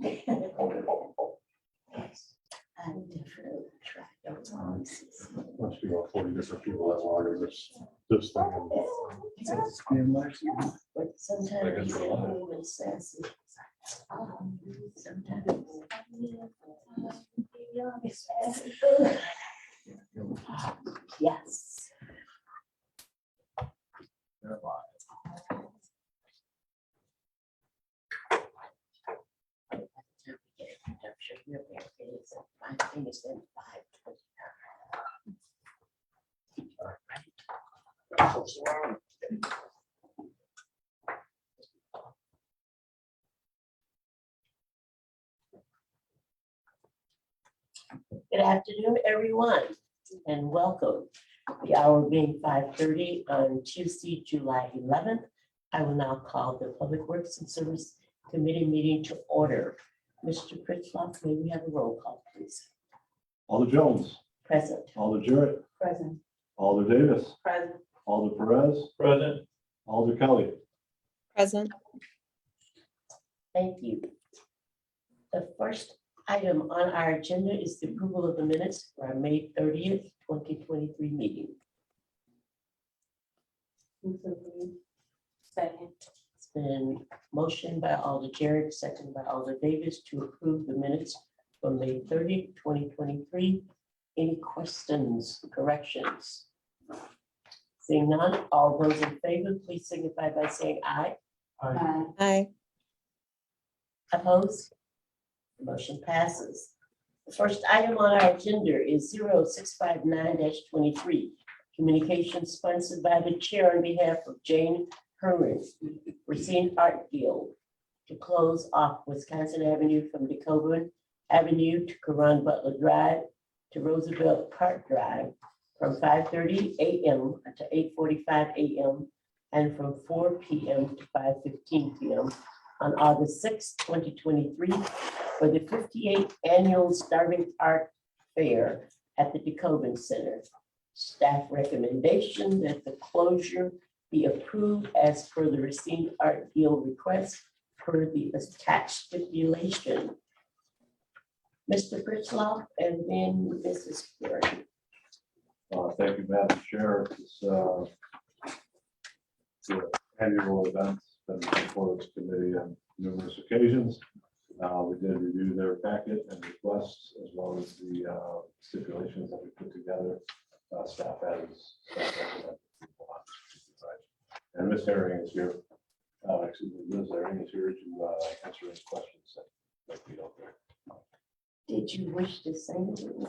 I definitely tried. Those always. Must be about 40 different people that water this thing. But sometimes they're even sassy. Sometimes. Yes. My thing is then 5:29. Good afternoon, everyone, and welcome. The hour being 5:30 on Tuesday, July 11th. I will now call the Public Works and Service Committee meeting to order. Mr. Pritzloff, may we have a roll call, please? Alder Jones, Present. Alder Jarrett, Present. Alder Davis, Present. Alder Perez, Present. Alder Kelly. Present. Thank you. The first item on our agenda is the approval of the minutes for our May 30th, 2023 meeting. Second. It's been motioned by Alder Jarrett, seconded by Alder Davis to approve the minutes for May 30th, 2023. Any questions, corrections? Seeing none, all those in favor, please signify by saying aye. Aye. Opposed? The motion passes. The first item on our agenda is 0659-23. Communication sponsored by the chair on behalf of Jane Herman, Racine Art Guild, to close off Wisconsin Avenue from DeKalb Avenue to Karan Butler Drive to Roosevelt Park Drive from 5:30 a.m. to 8:45 a.m. and from 4 p.m. to 5:15 p.m. on August 6, 2023 for the 58th Annual Starving Art Fair at the DeKalb Center. Staff recommendation that the closure be approved as per the Racine Art Guild request per the attached stipulation. Mr. Pritzloff and then Mrs. Perry. Thank you, Madam Chair. It's the annual event been before this committee on numerous occasions. We did review their packet and requests as well as the stipulations that we put together. Staff has. And Ms. Herring is here. Actually, Ms. Herring is here to answer any questions that might be out there. Did you wish to say anything?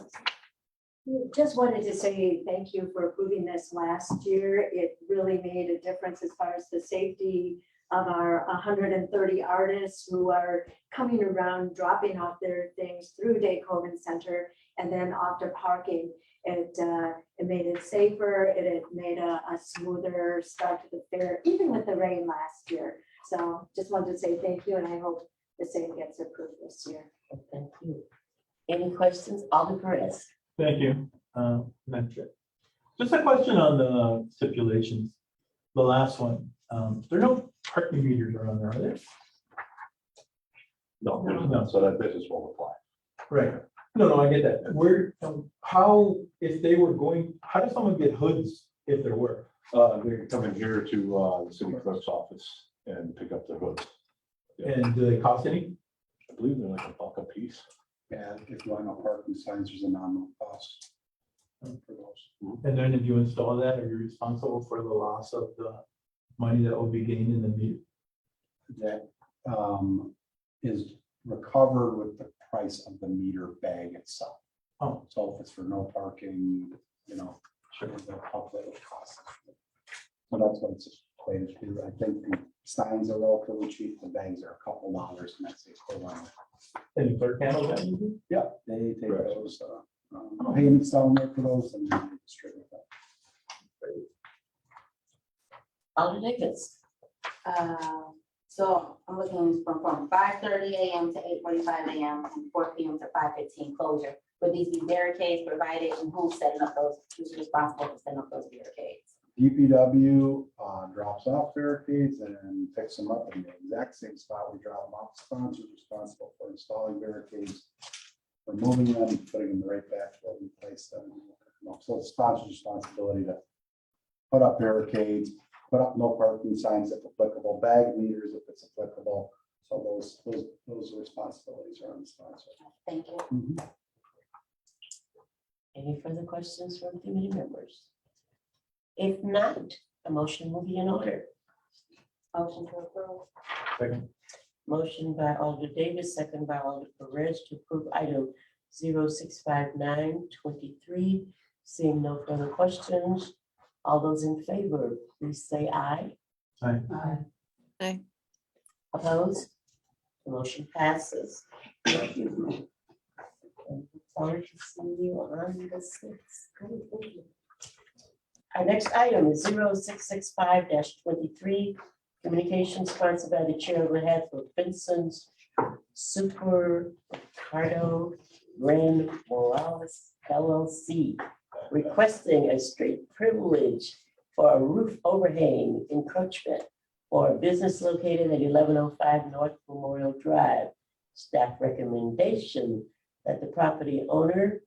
Just wanted to say thank you for approving this last year. It really made a difference as far as the safety of our 130 artists who are coming around, dropping off their things through DeKalb Center and then off to parking. It made it safer. It made a smoother start to the fair, even with the rain last year. So just wanted to say thank you, and I hope the same gets approved this year. Thank you. Any questions? Alder Perez. Thank you, Madam Chair. Just a question on the stipulations. The last one, there are no parking meters around there, are there? No, there's not, so that business won't apply. Right. No, I get that. Where, how, if they were going, how does someone get hoods if there were? They can come in here to the city clerk's office and pick up the hoods. And do they cost any? I believe they're like $1 a piece. Yeah, if you want no parking signs, there's a nominal cost for those. And then if you install that, are you responsible for the loss of the money that will be gained in the meter? That is recovered with the price of the meter bag itself. Oh. So if it's for no parking, sure, they'll calculate what it costs. So that's what it's equated to. I think the signs are relatively cheap, the bags are a couple dollars, and that's the equivalent. And the clerk handles that usually? Yeah, they take Right. those, payment settlement for those and then distribute that. Alder Davis. So I'm looking from 5:30 a.m. to 8:45 a.m. and 4 p.m. to 5:15 closure. Would these be barricades provided, and who's setting up those, who's responsible for setting up those barricades? DPW drops off barricades and picks them up in the exact same spot we drop them off. Sponsors responsible for installing barricades, removing them, putting them right back where we placed them. So it's sponsor's responsibility to put up barricades, put up no parking signs if applicable, bag meters if it's applicable. So those responsibilities are on the sponsor. Thank you. Any further questions from committee members? If not, a motion will be in order. Motion to approve. Second. Motion by Alder Davis, second by Alder Perez to approve item 065923. Seeing no further questions, all those in favor, please say aye. Aye. Aye. Opposed? The motion passes. Thank you. And look forward to seeing you on the 6th. Great, thank you. Our next item is 0665-23. Communication sponsored by the chair on behalf of Vincent's Super Ricardo Ren Morales LLC, requesting a straight privilege for a roof overhang encroachment for a business located at 1105 North Memorial Drive. Staff recommendation that the property owner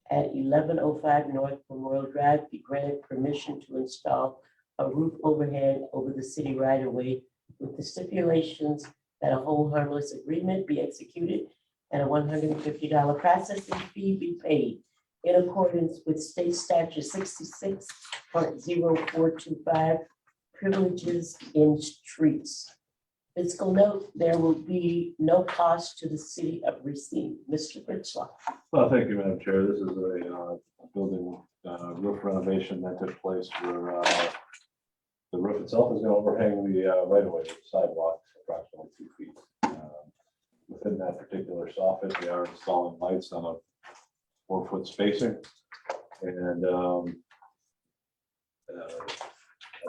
at 1105 North Memorial Drive be granted permission to install a roof overhang over the city right of way with the stipulations that a hold harmless agreement be executed and a $150 processing fee be paid in accordance with state statute 66.0425 privileges in streets. Fiscal note, there will be no cost to the city of Racine. Mr. Fritzloff. Well, thank you, Madam Chair. This is a building roof renovation that took place where the roof itself is going to overhang the right of way, the sidewalk, approximately 2 feet. Within that particular soffit, we are installing lights on a 4-foot spacing. And I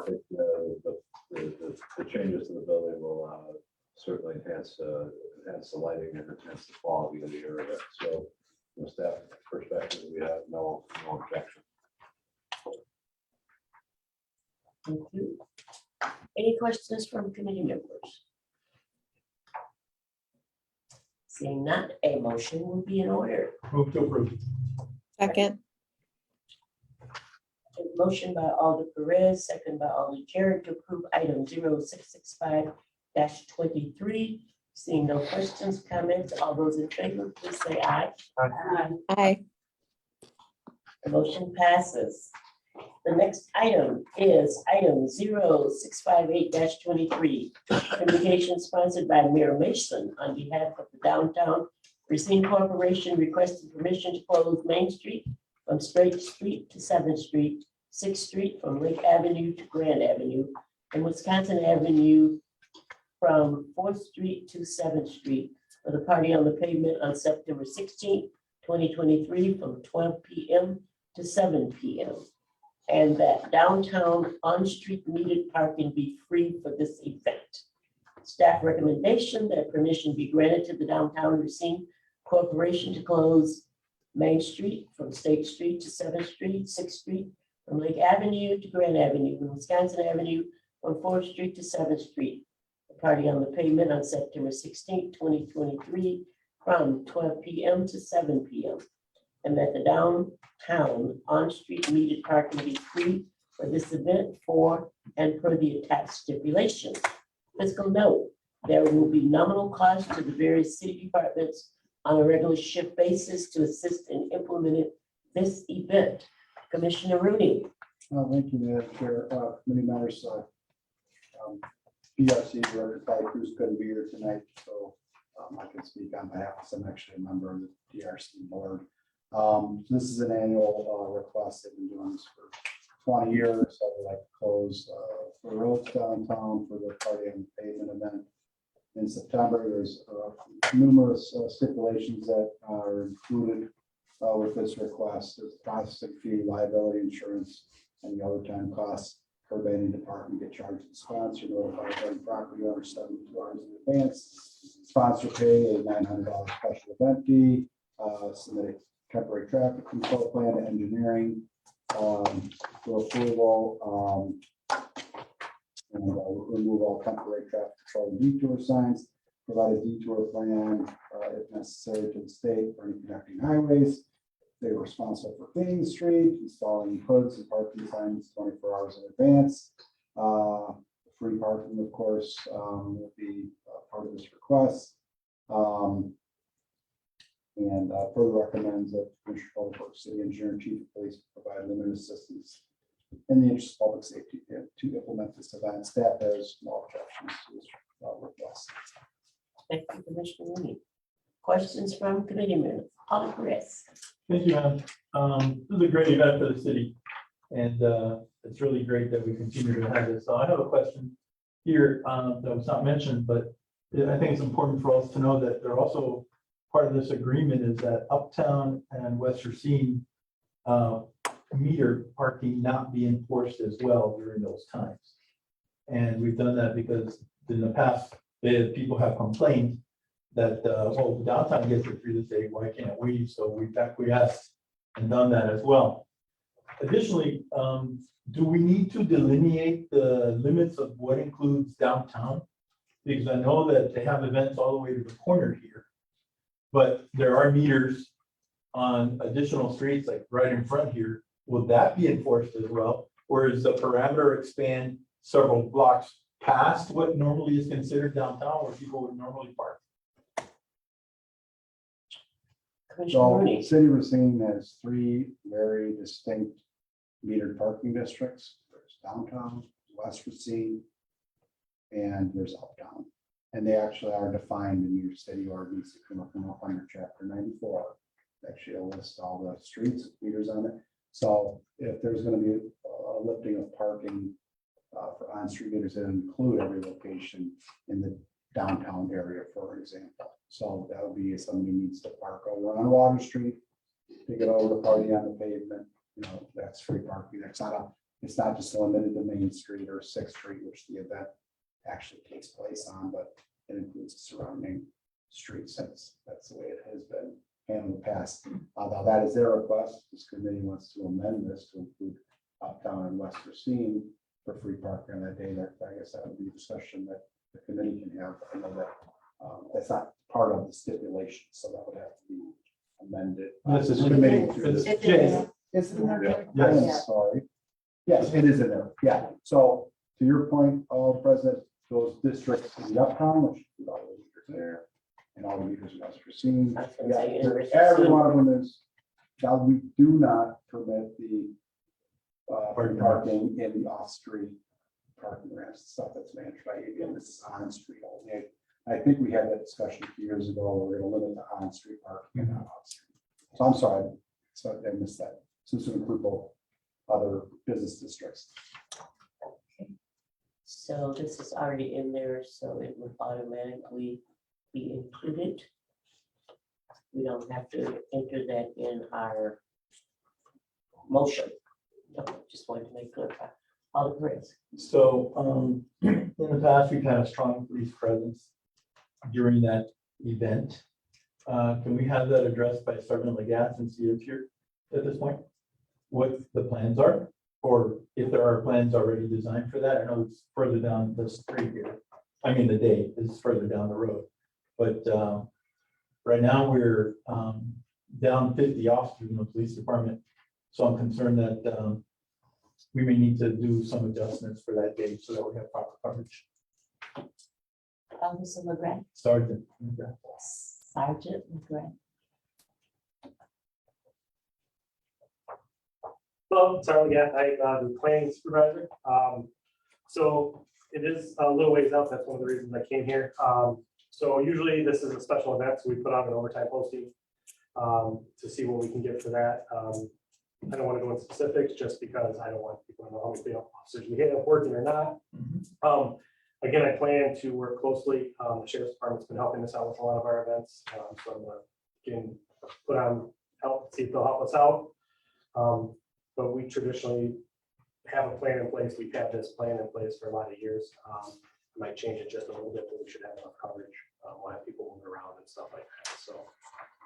think the changes to the building will certainly enhance the lighting and enhance the quality of the area. So from a staff perspective, we have no objection. Thank you. Any questions from committee members? Seeing none, a motion will be in order. Move to approve. Second. A motion by Alder Perez, second by Alder Jarrett to approve item 0665-23. Seeing no questions, comments, all those in favor, please say aye. Aye. The motion passes. The next item is item 0658-23. Communication sponsored by Mayor Mason on behalf of the Downtown Racine Corporation requesting permission to close Main Street from Straight Street to 7th Street, 6th Street from Lake Avenue to Grand Avenue, and Wisconsin Avenue from 4th Street to 7th Street for the party on the pavement on September 16th, 2023 from 12 p.m. to 7 p.m. And that downtown on-street metered parking be free for this event. Staff recommendation that permission be granted to the Downtown Racine Corporation to close Main Street from State Street to 7th Street, 6th Street, from Lake Avenue to Grand Avenue, and Wisconsin Avenue from 4th Street to 7th Street. The party on the pavement on September 16th, 2023, from 12 p.m. to 7 p.m. And that the downtown on-street metered parking be free for this event for and per the attached stipulations. Fiscal note, there will be nominal cost to the various city departments on a regular shift basis to assist in implementing this event. Commissioner Rooney. Thank you, Madam Chair. Committee members, PRC Director Kelly Cruz couldn't be here tonight, so I can speak on behalf of some actually a member of the PRC board. This is an annual request. They've been doing this for 20 years. So we'd like to close the roads downtown for the party on the pavement event in September. There's numerous stipulations that are included with this request. There's processing fee, liability insurance, and the overtime costs. Urban department get charged to the sponsor, notified by the property owner 72 hours in advance. Sponsor pay a $900 special event fee. Submit a temporary traffic control plan to engineering for approval. And remove all temporary traffic control and detour signs. provide a detour plan, if necessary, to the state for any connecting highways. They were responsible for cleaning the street, installing hoods and parking signs 24 hours in advance. Free parking, of course, will be part of this request. And further recommends that Commissioner Public Works City Engineer and Chief of Police provide limited assistance in the interest of public safety to implement this event. Staff has no objections to this request. Thank you, Commissioner Rooney. Questions from committee members? Alder Perez. Thank you, Ann. This is a great event for the city, and it's really great that we continue to have this. So I have a question here that was not mentioned, but I think it's important for us to know that they're also part of this agreement is that Uptown and West Racine meter parking not be enforced as well during those times. And we've done that because in the past, people have complained that, well, downtown gets it free to say, why can't we? So we've acquiesced and done that as well. Additionally, do we need to delineate the limits of what includes downtown? Because I know that they have events all the way to the corner here, but there are meters on additional streets, like right in front here. Will that be enforced as well? Or is the parameter expand several blocks past what normally is considered downtown where people would normally park? Commissioner So Rooney. City of Racine has three very distinct metered parking districts. There's downtown, West Racine, and there's uptown. And they actually are defined in your city ordinance that come up under chapter 94. Actually, it'll list all the streets, meters on it. So if there's going to be a lifting of parking for on-street meters, it'll include every location in the downtown area, for example. So that would be if somebody needs to park over on Water Street, to get over to party on the pavement, that's free parking. It's not just limited to Main Street or Sixth Street, which the event actually takes place on, but it includes the surrounding streets. That's the way it has been handled in the past. Now that is their request. This committee wants to amend this to include Uptown and West Racine for free parking on that day. I guess that would be a discussion that the committee can have. I know that that's not part of the stipulation, so that would have to be amended. This is committee. it's It's Jay. It's in there. Yes. I'm sorry. Yes, it is in there. Yeah. So to your point, President, those districts in the uptown, which include all the meters there and all the meters in West Racine. I was gonna say, Yeah, West every Racine. one of them is, now we do not permit the free parking in the off-street parking ramps, stuff that's managed by ABM. This is on-street only. I think we had that discussion a few years ago. We're going to limit the on-street parking and not off-street. So I'm sorry, so I missed that. So this would include both other business districts. So this is already in there, so it would automatically be included. We don't have to enter that in our motion. No, just wanted to make clear. Alder Perez. So in the past, we've had a strong police presence during that event. Can we have that addressed by Sergeant Legasse and see if here at this point? What the plans are, or if there are plans already designed for that? I know it's further down the street here. I mean, the date is further down the road. But right now, we're down 50 officers in the police department. So I'm concerned that we may need to do some adjustments for that date so that we have proper coverage. Officer McGrath. Sergeant. Sergeant McGrath. Hello, sorry again, I'm the planning supervisor. So it is a little ways out, that's one of the reasons I came here. So usually this is a special event, so we put out an overtime posting to see what we can get for that. I don't want to go into specifics just because I don't want people to know how many officers we have working or not. Again, I plan to work closely. The sheriff's department's been helping us out with a lot of our events. So I'm gonna put on help, see if they'll help us out. But we traditionally have a plan in place. We've had this plan in place for a lot of years. Might change it just a little bit, but we should have enough coverage. We'll have people moving around and stuff like that. So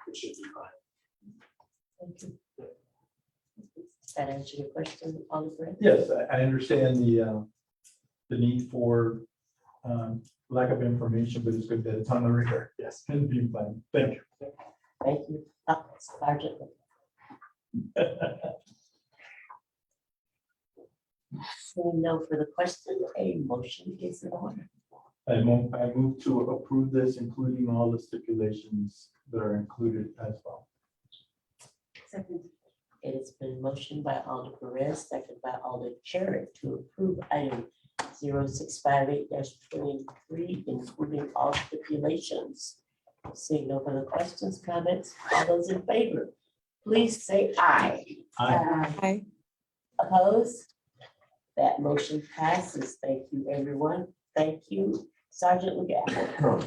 it should be fine. Thank you. Does that answer your question, Alder Perez? Yes, I understand the need for lack of information, but it's good that it's on the radar. Yes, and being fine. Thank you. Thank you. Sergeant. Seeing no further question, a motion is in order. I move to approve this, including all the stipulations that are included as well. Second. It has been motioned by Alder Perez, second by Alder Jarrett to approve item 0658-23, including all stipulations. Seeing no further questions, comments, all those in favor, please say aye. Aye. Opposed? That motion passes. Thank you, everyone. Thank you, Sergeant Legato.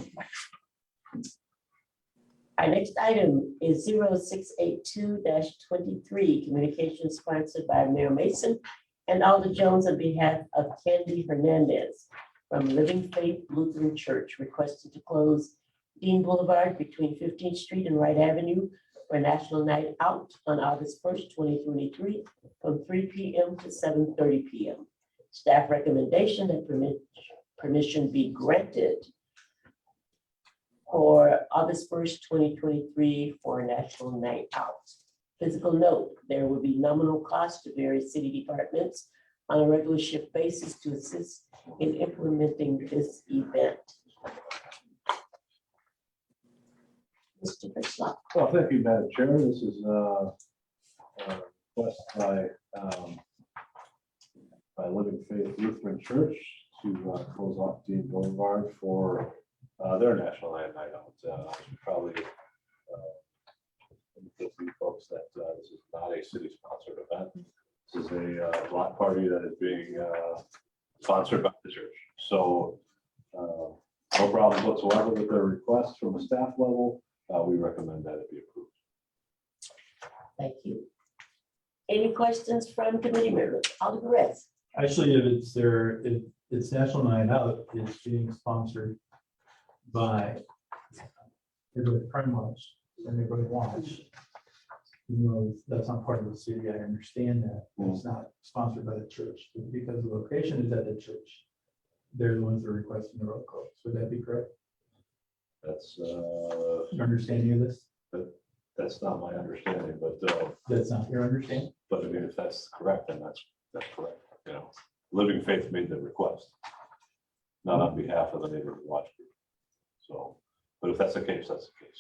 Our next item is 0682-23, communication sponsored by Mayor Mason and Alder Jones on behalf of Candy Hernandez from Living Faith Lutheran Church, requested to close Dean Boulevard between 15th Street and Wright Avenue for National Night Out on August 1st, 2023, from 3 p.m. to 7:30 p.m. Staff recommendation that permission be granted for August 1st, 2023 for a National Night Out. Physical note, there will be nominal cost to various city departments on a regular shift basis to assist in implementing this event. Mr. Frischlock. Well, thank you, Madam Chair. This is a request by Living Faith Lutheran Church to close off Dean Boulevard for their National Night Out. You probably indicate to you folks that this is not a city-sponsored event. This is a block party that is being sponsored by the church. So no problem whatsoever with their request from the staff level. We recommend that it be approved. Thank you. Any questions from committee members? Alder Perez. Actually, if it's National Night Out, it's being sponsored by Neighborhood Crime Watch and Neighborhood Watch. Even though that's not part of the city, I understand that. It's not sponsored by the church, but because the location is at the church, they're the ones that are requesting the road closed. Would that be correct? That's Your understanding of this? that's not my understanding, but That's not your understanding? I mean, if that's correct, then that's correct. You know, Living Faith made the request, not on behalf of the Neighborhood Watch Group. So, but if that's the case, that's the case.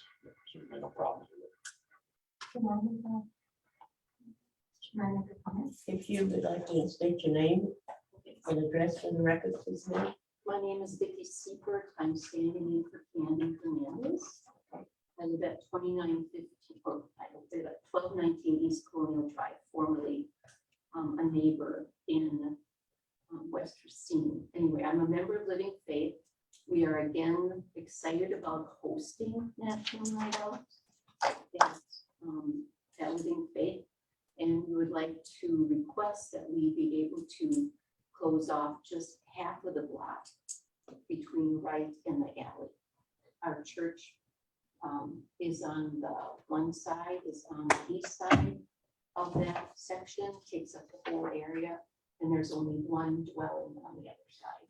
Certainly no problem with it. If you would like to state your name and address for the record, please. Ma'am. My name is Vicky Seifert. I'm standing in for Candy Hernandez. I live at 2950, or I live at 1219 East Colonial Drive, formerly a neighbor in West Racine. Anyway, I'm a member of Living Faith. We are again excited about hosting National Night Out at Living Faith. And we would like to request that we be able to close off just half of the block between Wright and the alley. Our church is on the one side, is on the east side of that section, takes up the whole area, and there's only one dwelling on the other side.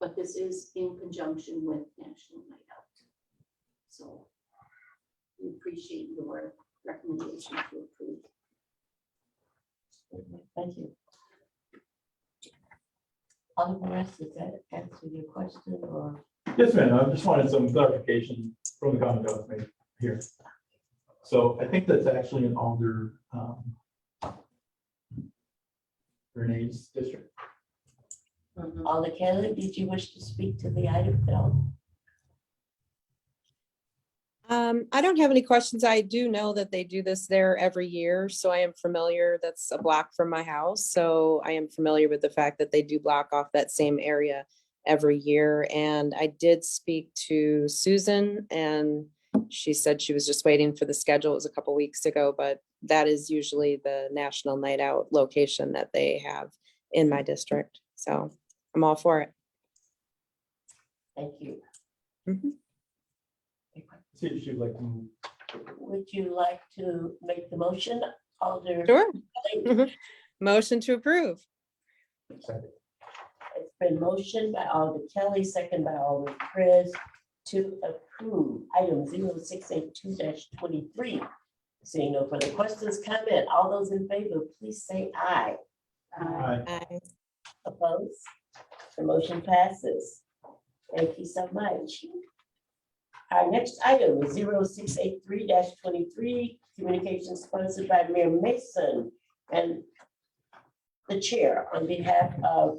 But this is in conjunction with National Night Out. So we appreciate your recommendation to approve. Thank you. Alder Perez, does that answer your question or? Yes, ma'am. I just wanted some clarification from the comment that was made here. So I think that's actually an Alder Renee's district. Alder Kelly, did you wish to speak to the item, Bill? I don't have any questions. I do know that they do this there every year, so I am familiar. That's a block from my house, so I am familiar with the fact that they do block off that same area every year. And I did speak to Susan, and she said she was just waiting for the schedule. It was a couple weeks ago, but that is usually the National Night Out location that they have in my district. So I'm all for it. Thank you. Mhm. See if she'd like to move. Would you like to make the motion, Alder? Sure. Kelly? Motion to approve. Second. It's been motioned by Alder Kelly, second by Alder Perez to approve item 0682-23. Seeing no further questions, comment, all those in favor, please say aye. Aye. Aye. Opposed? The motion passes. Thank you so much. Our next item is 0683-23, communication sponsored by Mayor Mason and the chair on behalf of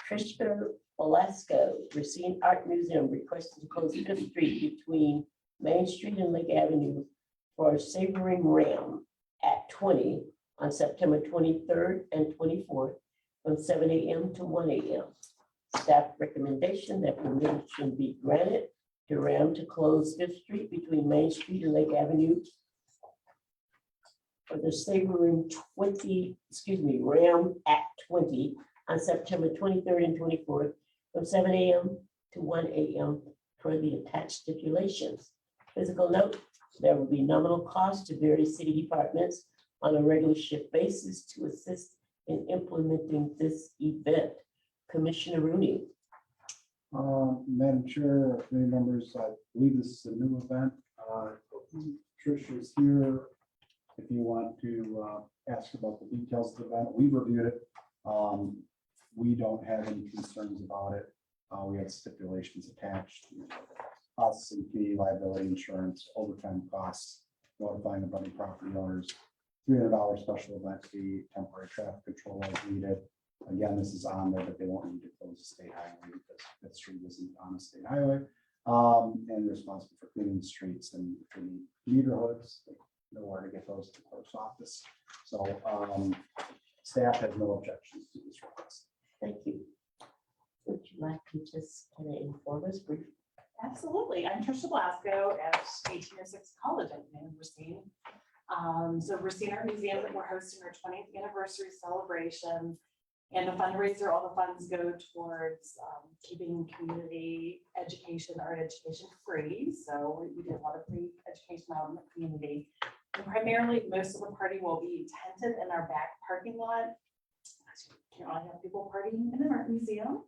Christopher Velasco, Racine Art Museum requested to close Fifth Street between Main Street and Lake Avenue for a Savoring Ram at 20 on September 23rd and 24th from 7 a.m. to 1 a.m. Staff recommendation that permission be granted to Ram to close Fifth Street between Main Street and Lake Avenue for the Savoring Ram at 20 on September 23rd and 24th from 7 a.m. to 1 a.m. per the attached stipulations. Physical note, there will be nominal cost to various city departments on a regular shift basis to assist in implementing this event. Commissioner Rooney. Madam Chair, committee members, I believe this is a new event. Tricia is here. If you want to ask about the details of the event, we reviewed it. We don't have any concerns about it. We have stipulations attached. Processing fee, liability insurance, overtime costs, notifying abutting property owners, $300 special event fee, temporary traffic control as needed. Again, this is on there, but they won't need to close the state highway because that street isn't on a state highway. And they're responsible for cleaning the streets and if they need meter hoods, they know where to get those to the clerk's office. So staff has no objections to this request. Thank you. Would you like to just kind of inform us briefly? Absolutely. I'm Tricia Blasco at 1806 College in Racine. So Racine Art Museum, we're hosting our 20th anniversary celebration. And the fundraiser, all the funds go towards keeping community education, art education free. So we do a lot of free education out in the community. And primarily, most of the party will be tented in our back parking lot. You can't really have people partying in an art museum.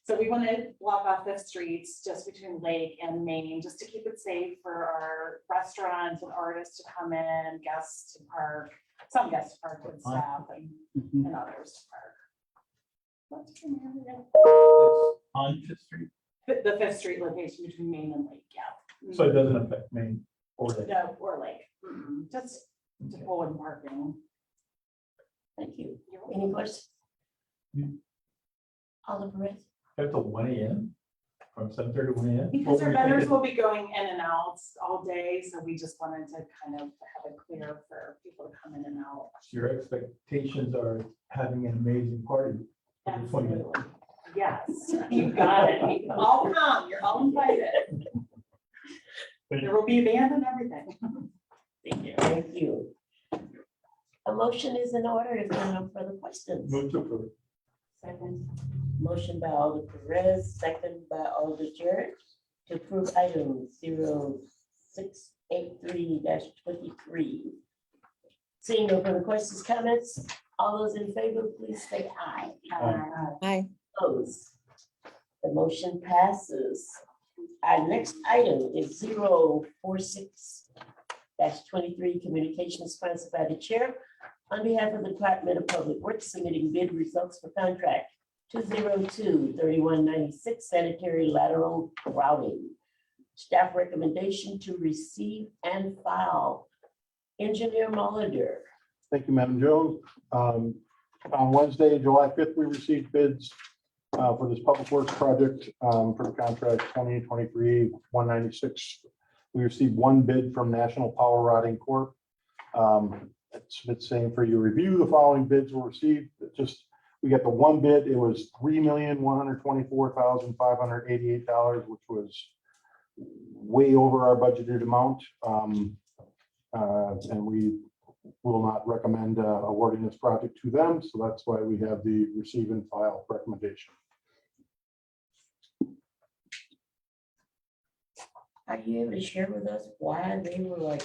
So we want to block off the streets just between Lake and Main, just to keep it safe for our restaurants and artists to come in, guests to park, some guests to park with staff and others to park. What's primarily it? On Fifth Street, The Fifth Street location between Main and Lake, yeah. so it doesn't affect Main or Lake. No, or Lake, just to pull in parking. Thank you. You're Any welcome. questions? Alder Perez? Up to 1 a.m. from 7:30 to 1 a.m. Because our vendors will be going in and out all day, so we just wanted to kind of have it clear for people to come in and out. Your expectations are having an amazing party. for the 20th. Absolutely. Yes, you got it. You can all come, you're all invited. There will be a band and everything. Thank you. Thank you. A motion is in order if there are no further questions. Move to approve. Second. Motion by Alder Perez, second by Alder Jarrett to approve item 0683-23. Seeing no further questions, comments, all those in favor, please say aye. Aye. Opposed? The motion passes. Our next item is 046-23, communications sponsored by the chair on behalf of the Department of Public Works submitting bid results for contract 202-3196 sanitary lateral routing. Staff recommendation to receive and file. Engineer Molitor. Thank you, Madam Jones. On Wednesday, July 5th, we received bids for this public works project for the contract 2023-196. We received one bid from National Power Rotting Corp. It's saying for your review, the following bids were received. We got the one bid. It was $3,124,588, which was way over our budgeted amount. And we will not recommend awarding this project to them. So that's why we have the receive and file recommendation. Are you able to share with us why they were like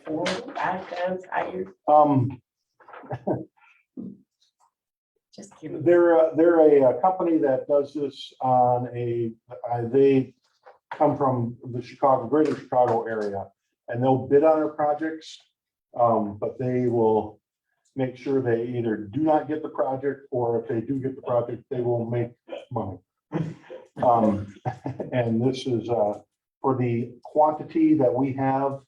4 or 5 times higher? Just curious. They're a company that does this on they come from the greater Chicago area, and they'll bid on our projects. But they will make sure they either do not get the project, or if they do get the project, they will make money. And this is for the quantity that we have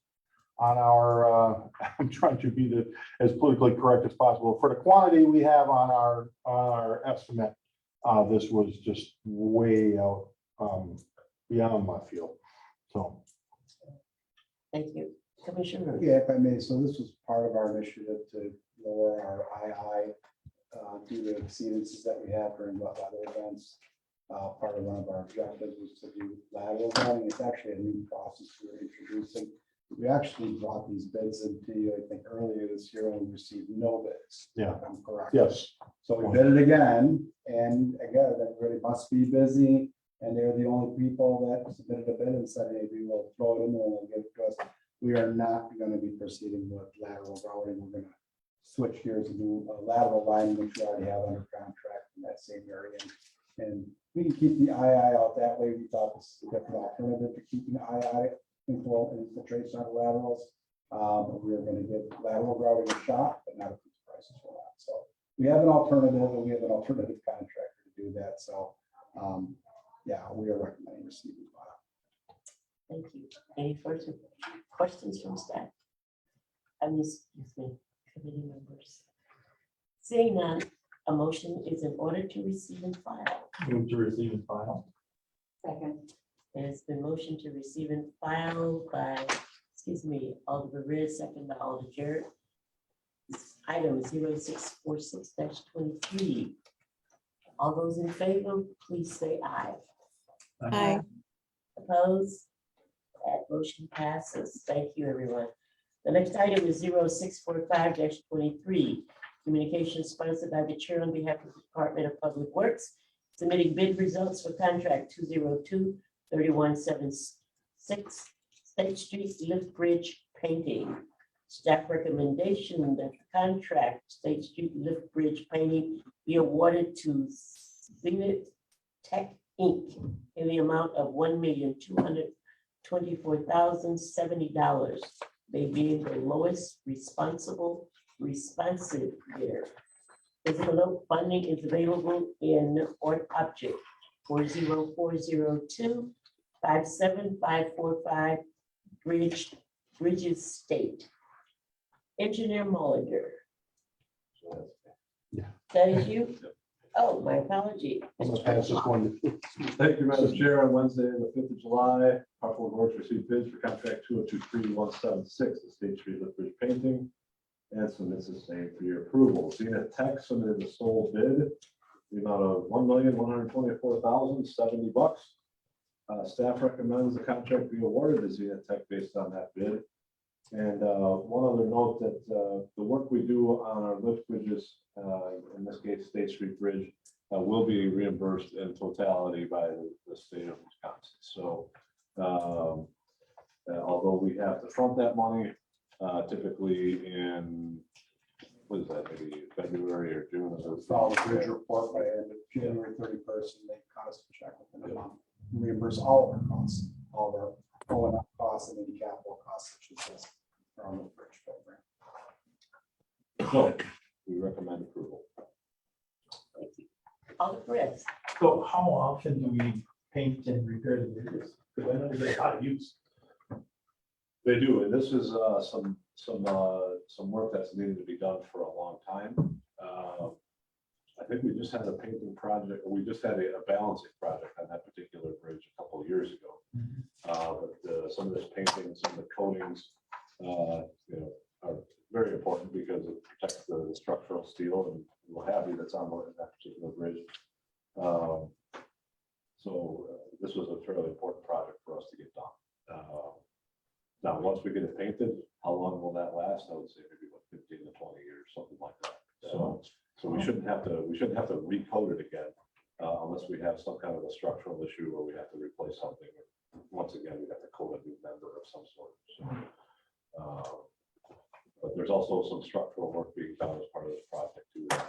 on our, I'm trying to be as politically correct as possible. For the quantity we have on our estimate, this was just way out beyond my field. So. Thank you. Commissioner. Yeah, if I may, so this was part of our initiative to lower our II due to exceedances that we have during wet weather events. Part of one of our objectives was to do lateral routing. It's actually a new process we're introducing. We actually brought these bids into you, I think, earlier this year, and we received no bids. Yeah. If I'm correct. Yes. So we bid it again, and again, everybody must be busy, and they're the only people that submitted a bid and said, hey, we will throw it in there and we'll give it to us. We are not going to be proceeding with lateral routing. We're going to switch gears and do lateral line, which we already have under contract in that same area. And we can keep the II out that way. We thought this is a different alternative to keeping the II infiltration on laterals. We are going to give lateral routing a shot, but not at these prices for that. So we have an alternative, and we have an alternative contractor to do that. So yeah, we are recommending receiving file. Thank you. Any further questions from staff? Excuse me, committee members. Seeing none, a motion is in order to receive and file. Move to receive and file. Second. There's been motion to receive and file by, Alderman Reyes, second by Alder Jarrett. Item 0646-23. All those in favor, please say aye. Aye. Opposed? That motion passes. Thank you, everyone. The next item is 0645-23. Communication sponsored by the chair on behalf of the Department of Public Works, submitting bid results for contract 202-3176 State Street Lift Bridge painting. Staff recommendation that the contract State Street Lift Bridge painting be awarded to Zenith Tech Inc. in the amount of $1,224,070, they being the lowest responsive bidder. Physical funding is available in Ort Object 40402-57545 Bridges State. Engineer Mullinger. Yeah. That is you? Oh, my apology. I'm gonna pass this one. Thank you, Madam Chair. On Wednesday, the 5th of July, Public Works received bids for contract 2023176, the State Street Lift Bridge painting, and submits the same for your approval. Zenith Tech submitted the sole bid, the amount of $1,124,070. Staff recommends the contract be awarded to Zenith Tech based on that bid. And one other note that the work we do on our lift bridges, in this case, State Street Bridge, will be reimbursed in totality by the state of Wisconsin. So although we have to front that money, typically in, what is that, maybe February or June? Follow the bridge report by end of January 31st, and they cost a check within a month. Reimburse all of our costs, all of our O&M costs and any capital costs, which is on the bridge program. So we recommend approval. Thank you. Alder Perez. So how often do we paint and repair the bridges? Because I know they get out of use. They do, and this is some work that's needed to be done for a long time. I think we just had a painting project, or we just had a balancing project on that particular bridge a couple of years ago. But some of this painting, some of the coatings, are very important because it protects the structural steel and what have you that's on that particular bridge. So this was a fairly important project for us to get done. Now, once we get it painted, how long will that last? I would say maybe about 15 to 20 years, something like that. So we shouldn't have to recoat it again unless we have some kind of a structural issue where we have to replace something. Once again, we have to coat a new member of some sort. So, but there's also some structural work being done as part of this project too. That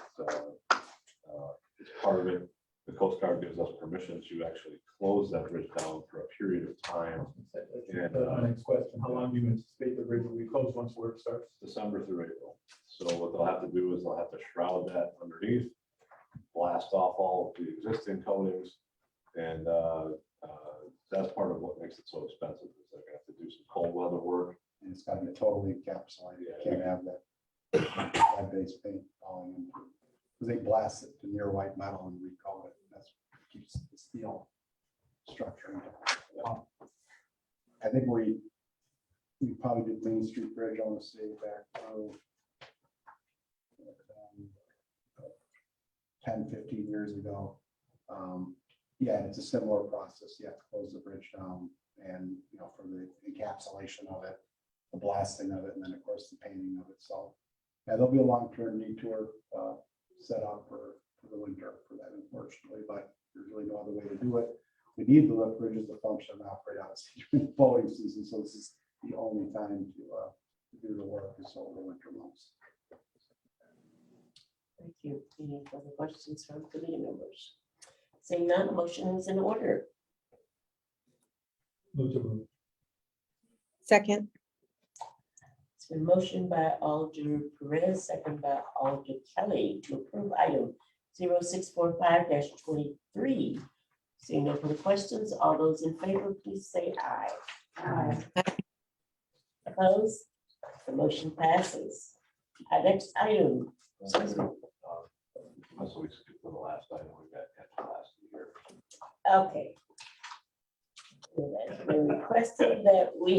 permission to actually close that bridge down for a period of time, That's my next question. How long do you anticipate the bridge will be closed once work starts? December through April. So what they'll have to do is they'll have to shroud that underneath, blast off all of the existing coatings, and that's part of what makes it so expensive, is they're gonna have to do some cold weather work. And it's gotta be totally encapsulated. You can't have that base paint falling into it. Because they blast it to near white metal and recoat it. That's what keeps the steel structure. I think we probably did Main Street Bridge, I want to say back 10, 15 years ago. Yeah, it's a similar process. You have to close the bridge down and, for the encapsulation of it, the blasting of it, and then of course the painting of it. So yeah, there'll be a long-term detour set up for the winter for that, unfortunately, but there's really no other way to do it. We need the lift bridges to function and operate out of boating season, so this is the only time to do the work is over the winter months. Thank you. Any further questions from committee members? Seeing none, motion is in order. Move to approve. Second, It's been motioned by Alder Perez, second by Alder Kelly to approve item 0645-23. Seeing no further questions, all those in favor, please say aye. Aye. Opposed? The motion passes. Our next item. Excuse me. So we skipped to the last item we got at the last year. Okay. It has been requested that we.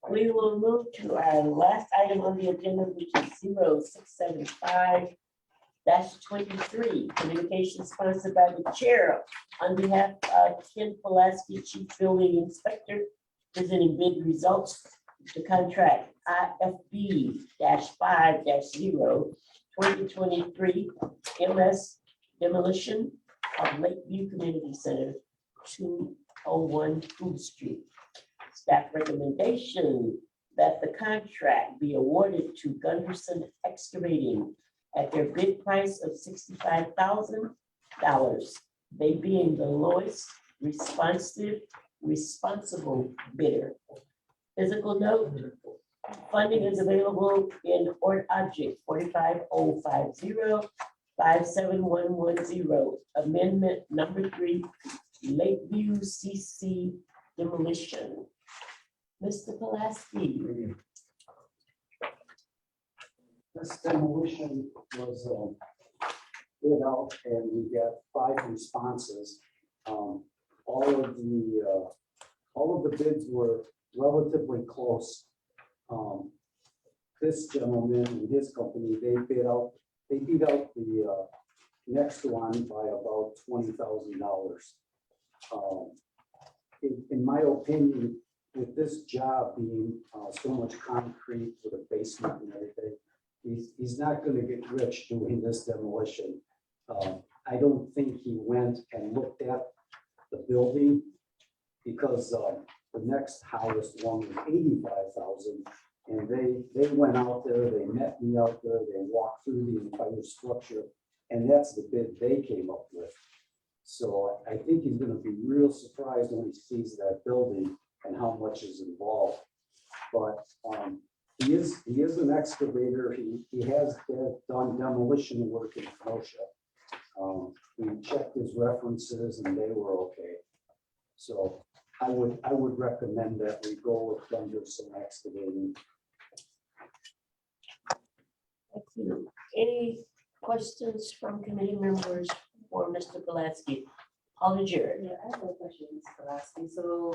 We will move to our last item on the agenda, which is 0675-23, communication sponsored by the chair on behalf of Ken Pulaski, Chief Building Inspector, presenting bid results to contract IFB-5-0 2023 MS demolition of Lakeview Community Center, 201 Food Street. Staff recommendation that the contract be awarded to Gunderson Excavating at their bid price of $65,000, they being the lowest responsible bidder. Physical note, funding is available in Ort Object 45050-57110, amendment number 3, Lakeview CC demolition. Mr. Pulaski. This demolition was bid out and we got 5 responses. All of the bids were relatively close. This gentleman and his company, they beat out the next one by about $20,000. In my opinion, with this job being so much concrete with a basement and everything, he's not going to get rich doing this demolition. I don't think he went and looked at the building because the next highest one was $85,000. And they went out there, they met me out there, they walked through the entire structure, and that's the bid they came up with. So I think he's going to be real surprised when he sees that building and how much is involved. But he is an excavator. He has done demolition work in Kenosha. We checked his references and they were okay. So I would recommend that we go with Gunderson Excavating. Thank you. Any questions from committee members for Mr. Pulaski? Holly Jarrett. Yeah, I have a question, Mr. Pulaski. So,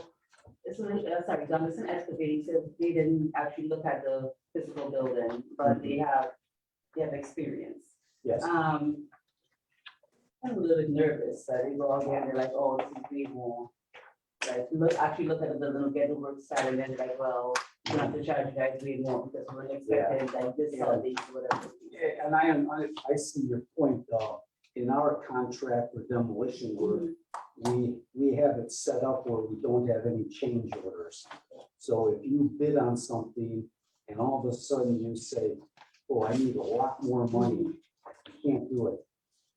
sorry, Gunderson Excavating said they didn't actually look at the physical building, but they have experience. Yes. I'm a little bit nervous. They go out there and they're like, oh, this is way more. Like, look at the building, get the work started, and then they're like, well, you have to charge you guys way more because we're expecting like this, Sunday, whatever. Yeah, and I see your point. In our contract with demolition work, we have it set up where we don't have any change orders. So if you bid on something and all of a sudden you say, oh, I need a lot more money, you can't do it.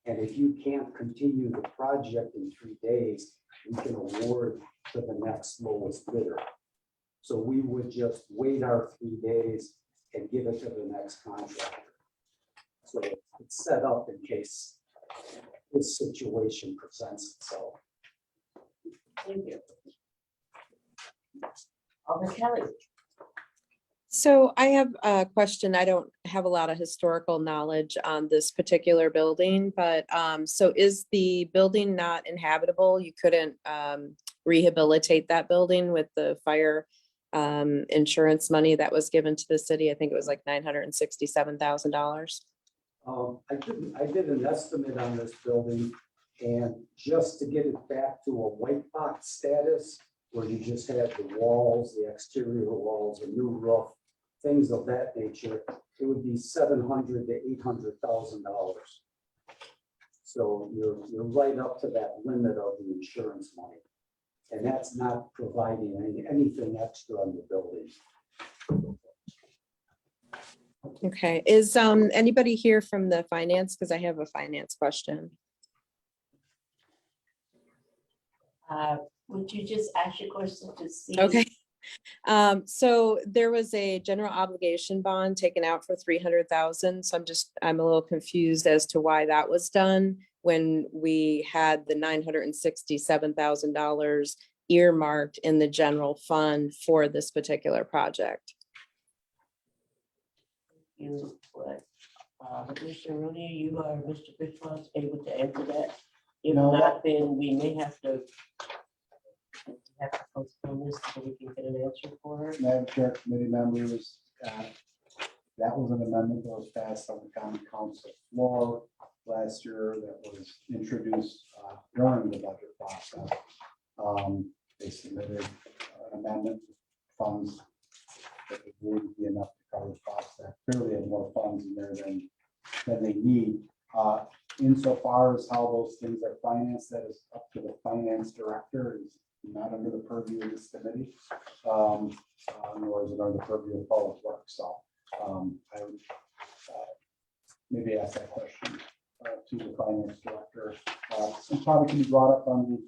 And if you can't continue the project in 3 days, we can award to the next lowest bidder. So we would just wait our 3 days and give it to the next contractor. So it's set up in case this situation presents itself. Thank you. Alder Kelly. So I have a question. I don't have a lot of historical knowledge on this particular building, but so is the building not inhabitable? You couldn't rehabilitate that building with the fire insurance money that was given to the city? I think it was like $967,000. I did an estimate on this building, and just to get it back to a white box status, where you just had the walls, the exterior walls, a new roof, things of that nature, it would be $700,000 to $800,000. So you're right up to that limit of the insurance money. And that's not providing anything extra on the building. Okay, is anybody here from the finance? Because I have a finance question. Would you just ask your question to see? Okay. So there was a general obligation bond taken out for 300,000. So I'm a little confused as to why that was done when we had the $967,000 earmarked in the general fund for this particular project. You, what, Mr. Rooney, you or Mr. Bridgewater able to answer that? If No, not, then we may have to postpone this so we can get an answer for her. Madam Chair, committee members, that was an amendment that was passed on the common council floor last year that was introduced during the budget process. They submitted an amendment with funds that would be enough to cover the cost. That clearly have more funds in there than they need. Insofar as how those things are financed, that is up to the finance director. Is not under the purview of this committee, nor is it under the purview of public works. So I would maybe ask that question to the finance director. It probably can be brought up on the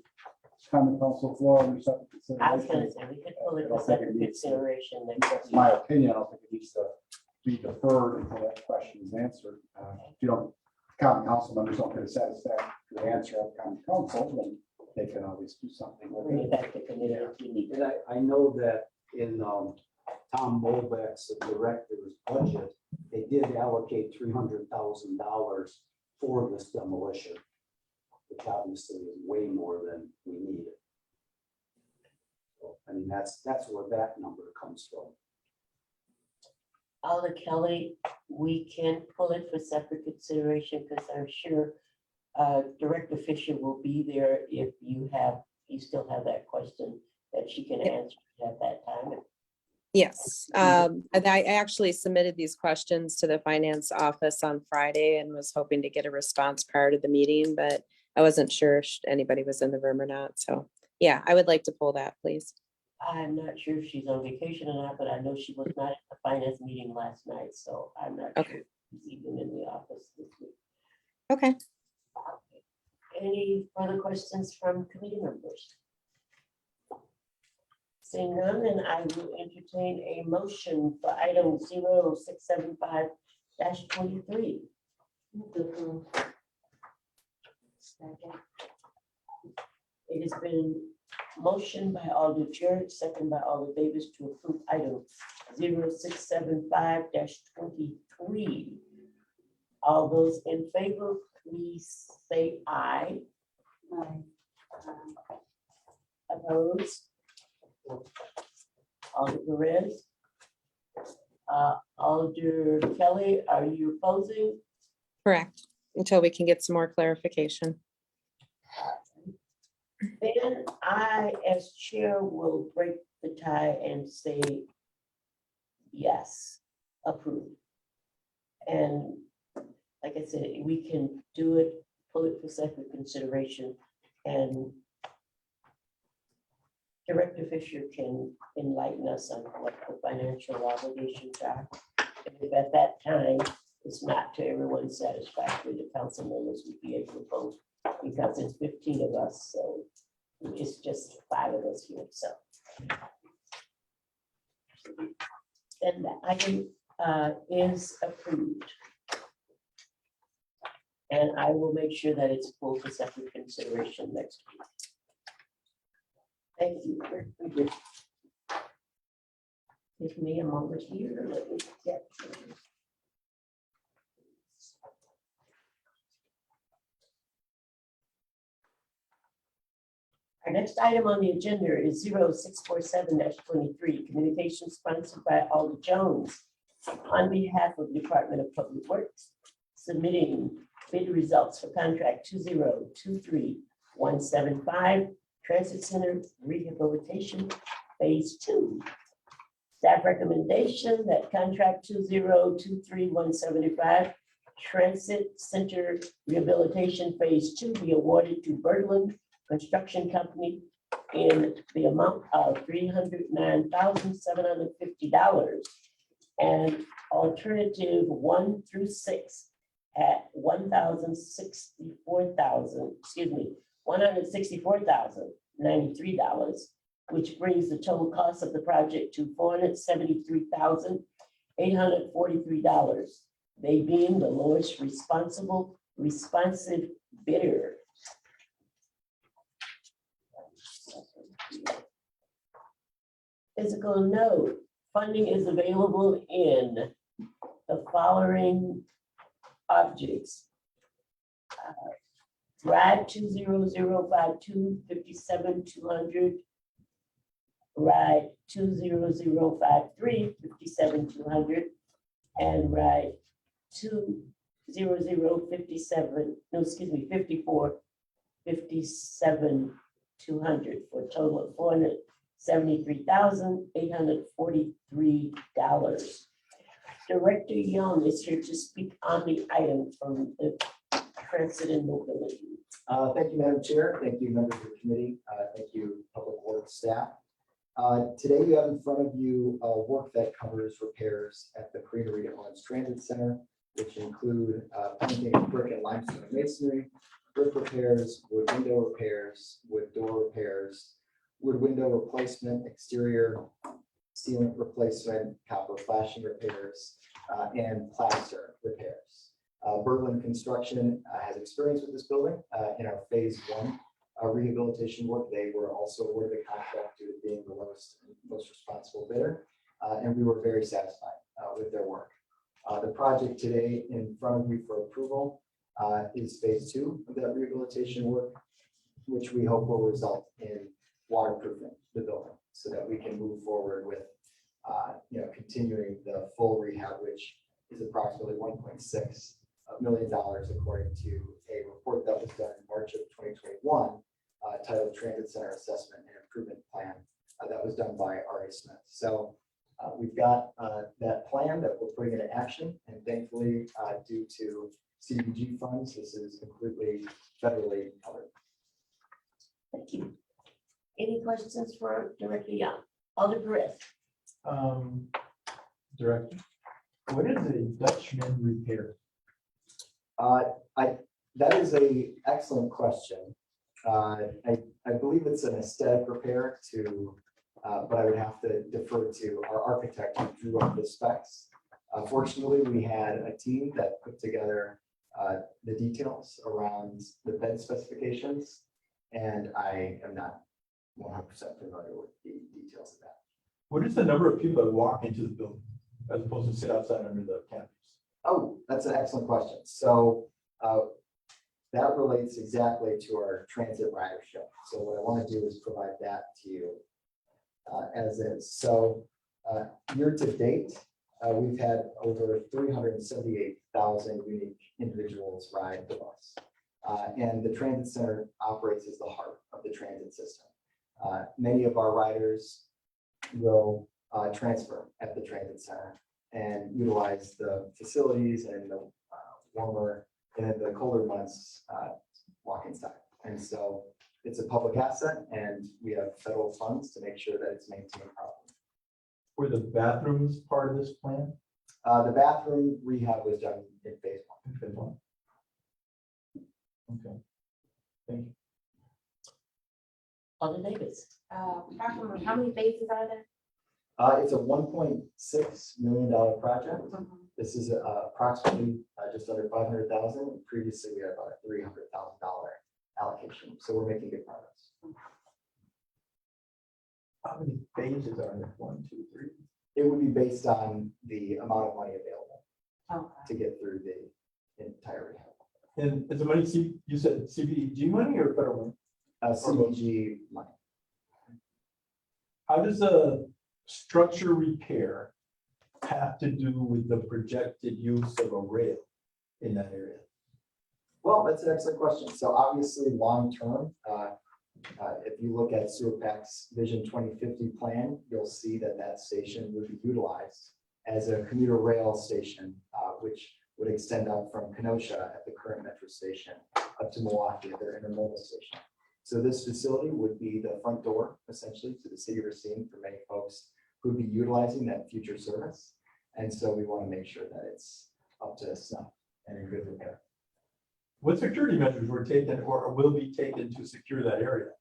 common council floor under separate I was gonna consideration. say, we could pull it I for don't think it separate needs to- consideration That's next my week. opinion. I don't think it needs to be deferred until that question is answered. If you don't, common council members don't get a satisfactory answer of common council, then they can always do something with Bring it it. back to committee if we need. And I know that in Tom Molbeck's director's budget, they did allocate $300,000 for this demolition, which obviously is way more than we needed. So, I mean, that's where that number comes from. Alder Kelly, we can pull it for separate consideration because I'm sure Director Fisher will be there if you still have that question that she can answer at that time. Yes, and I actually submitted these questions to the finance office on Friday and was hoping to get a response prior to the meeting, but I wasn't sure if anybody was in the room or not. So yeah, I would like to pull that, please. I'm not sure if she's on vacation or not, but I know she was not at the finance meeting last night, so I'm not Okay. sure if she's even in the office this week. Okay. Any further questions from committee members? Seeing none, then I will entertain a motion for item 0675-23. It has been motioned by Alder Jarrett, second by Alder Davis to approve item 0675-23. All those in favor, please say aye. Opposed? Alder Perez? Alder Kelly, are you opposing? Correct, until we can get some more clarification. Then I, as chair, will break the tie and say yes, approved. And like I said, we can do it, pull it for separate consideration, and Director Fisher can enlighten us on what the financial obligations are. And if at that time, it's not to everyone's satisfaction, the council members would be able to vote because it's 15 of us, so it's just 5 of us here, so. And the item is approved. And I will make sure that it's pulled for separate consideration next week. Thank you. Give me a moment here. Let me get. Our next item on the agenda is 0647-23, communication sponsored by Alder Jones on behalf of the Department of Public Works, submitting bid results for contract 2023175, Transit Center Rehabilitation Phase 2. Staff recommendation that contract 2023175, Transit Center Rehabilitation Phase 2 be awarded to Berglund Construction Company in the amount of $309,750 and alternative 1 through 6 at $164,093, which brings the total cost of the project to $473,843. They being the lowest responsive bidder. Physical note, funding is available in the following objects. RIDE 20052 57,200, RIDE 20053 57,200, and RIDE 20057, 54 57,200 for a total of $473,843. Director Young is here to speak on the item from the Transit and Mobility. Thank you, Madam Chair. Thank you, members of the committee. Thank you, Public Works staff. Today you have in front of you work that covers repairs at the Karina Rita Owens Transit Center, which include painting of brick and limestone masonry, brick repairs, wood window repairs, wood door repairs, wood window replacement, exterior sealant replacement, copper flashing repairs, and plaster repairs. Berglund Construction has experience with this building in our phase 1 rehabilitation work. They were also awarded the contract due to being the most responsible bidder, and we were very satisfied with their work. The project today in front of you for approval is phase 2 of that rehabilitation work, which we hope will result in waterproofing the building so that we can move forward with continuing the full rehab, which is approximately $1.6 million according to a report that was done in March of 2021 titled Transit Center Assessment and Improvement Plan that was done by R.A. Smith. So we've got that plan that we're putting into action, and thankfully due to CDBG funds, this is completely federally covered. Thank you. Any questions for Director Young? Alder Perez. Director, what is a Dutchman repair? That is a excellent question. I believe it's an aesthetic repair but I would have to defer to our architect who drew up the specs. Fortunately, we had a team that put together the details around the bed specifications, and I am not 100% familiar with the details of that. What is the number of people that walk into the building as opposed to sit outside under the canopies? Oh, that's an excellent question. So that relates exactly to our transit ridership. So what I want to do is provide that to you as is. So year to date, we've had over 378,000 unique individuals ride with us. And the transit center operates as the heart of the transit system. Many of our riders will transfer at the transit center and utilize the facilities and the warmer and in the colder months walk inside. And so it's a public asset, and we have federal funds to make sure that it's maintained properly. Were the bathrooms part of this plan? The bathroom rehab was done in phase one. Okay. Thank you. Alder Davis. Approximately, how many phases are there? It's a $1.6 million project. This is approximately just under 500,000. Previously, we had about a $300,000 allocation, so we're making good progress. How many phases are there? 1, 2, 3? It would be based on the amount of money available Okay. to get through the entire rehab. And is the money, you said CDBG money or federal money? CDBG money. How does a structure repair have to do with the projected use of a rail in that area? Well, that's an excellent question. So obviously, long-term, if you look at SewerPAC's Vision 2050 plan, you'll see that that station would be utilized as a commuter rail station, which would extend up from Kenosha at the current metro station up to Milwaukee at their intermodal station. So this facility would be the front door essentially to the city of Racine for many folks who would be utilizing that future service. And so we want to make sure that it's up to snuff and in good repair. What security measures were taken or will be taken to secure that area?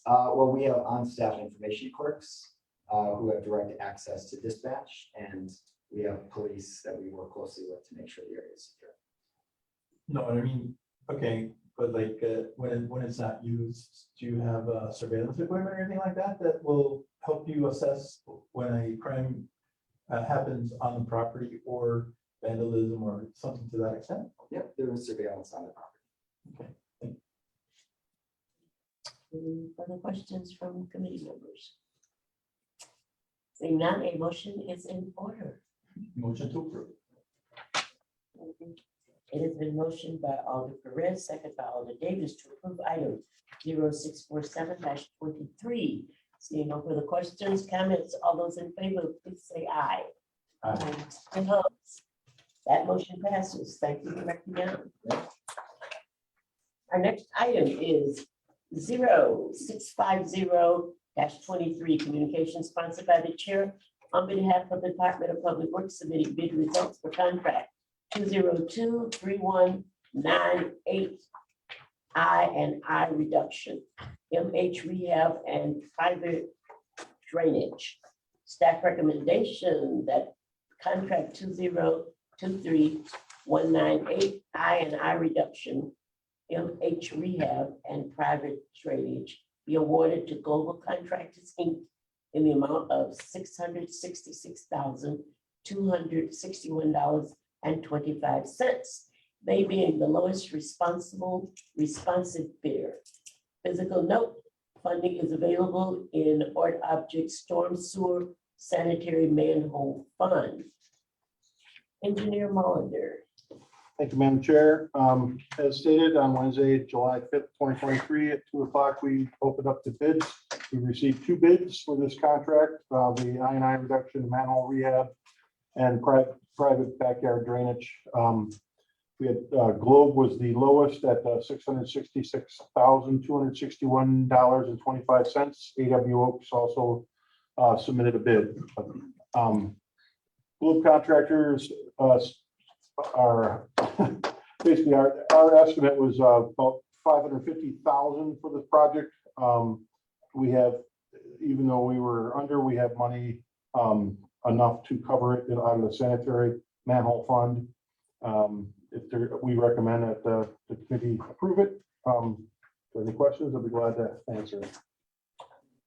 Well, we have on-staff information clerks who have direct access to dispatch, and we have police that we work closely with to make sure the area is secure. No, I mean, okay, but like when it's not used, do you have surveillance equipment or anything like that that will help you assess when a crime happens on the property or vandalism or something to that extent? Yep, there is surveillance on the property. Okay. Any further questions from committee members? Seeing none, a motion is in order. Motion to approve. It has been motioned by Alder Perez, second by Alder Davis to approve item 0647-23. Seeing no further questions, comments, all those in favor, please say aye. Aye. Opposed? That motion passes. Thank you, Director Young. Our next item is 0650-23, communication sponsored by the chair on behalf of the Department of Public Works, submitting bid results for contract 202-3198 I reduction, MH rehab and private drainage. Staff recommendation that contract 202-3198 I reduction, MH rehab and private drainage be awarded to Global Contractors, Inc. in the amount of $666,261.25. They being the lowest responsive bidder. Physical note, funding is available in Art Object Storm Sewer Sanitary Manhole Fund. Engineer Molinder. Thank you, Madam Chair. As stated on Wednesday, July 5th, 2023 at 2 o'clock, we opened up the bids. We received 2 bids for this contract, the I reduction, manhole rehab, and private backyard drainage. We had Globe was the lowest at $666,261.25. AW Oaks also submitted a bid. Globe contractors are basically our estimate was about $550,000 for this project. We have, even though we were under, we have money enough to cover it out of the sanitary manhole fund. We recommend that the committee approve it. If there are any questions, I'll be glad to answer.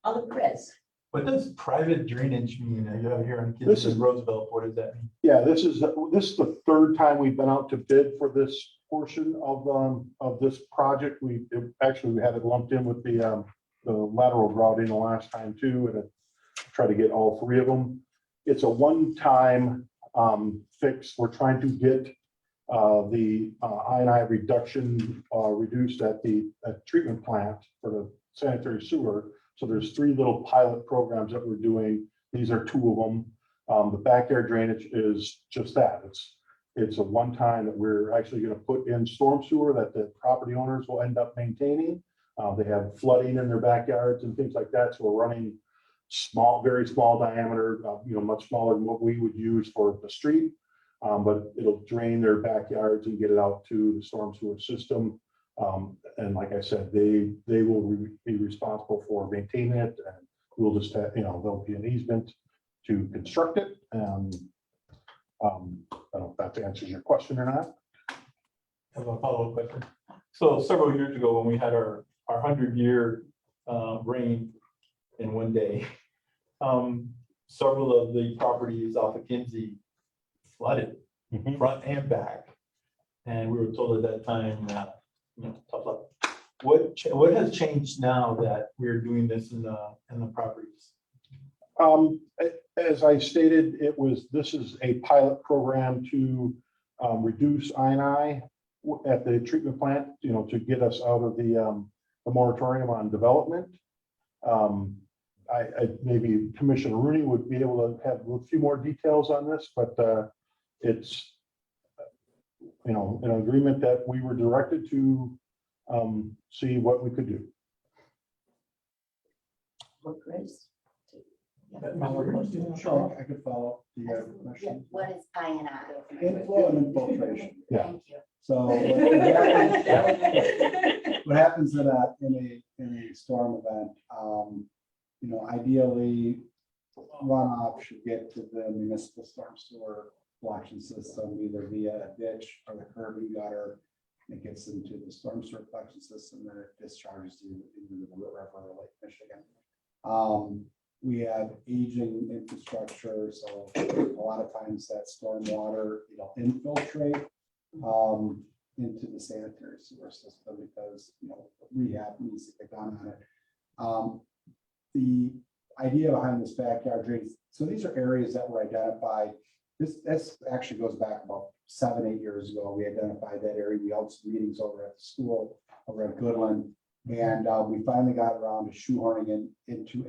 Alder Perez. What does private drainage mean? You have here on This Kids is- Roosevelt. What does that mean? Yeah, this is the third time we've been out to bid for this portion of this project. We had it lumped in with the lateral grouting the last time too, and try to get all 3 of them. It's a one-time fix. We're trying to get the I reduction reduced at the treatment plant for the sanitary sewer. So there's 3 little pilot programs that we're doing. These are 2 of them. The backyard drainage is just that. It's a one-time that we're actually going to put in storm sewer that the property owners will end up maintaining. They have flooding in their backyards and things like that. So we're running small, very small diameter, much smaller than what we would use for the street. But it'll drain their backyards and get it out to the storm sewer system. And like I said, they will be responsible for maintaining it, and we'll just have, there'll be an easement to construct it. And I don't know if that answers your question or not. I have a follow-up question. So several years ago, when we had our 100-year rain in one day, several of the properties off of Kinsey flooded, front and back. And we were told at that time that, tough luck. What has changed now that we're doing this in the properties? As I stated, this is a pilot program to reduce I&I at the treatment plant, to get us out of the moratorium on development. Maybe Commissioner Rooney would be able to have a few more details on this, but it's, an agreement that we were directed to see what we could do. What, Grace? Sure, I could follow up the question. What is I&I? Inflow and infiltration. Yeah. Thank you. So what happens in a storm event, ideally runoff should get to the municipal storm sewer collection system, either via a ditch or the curb and gutter. It gets into the storm sewer collection system, then it discharges into the river or Lake Michigan. We have aging infrastructure, so a lot of times that storm water, infiltrate into the sanitary sewer system because, rehab needs to get done on it. The idea behind this backyard drains, so these are areas that were identified. This actually goes back about 7-8 years ago. We identified that area. We held some meetings over at the school over at Goodland, and we finally got around to shoehorning into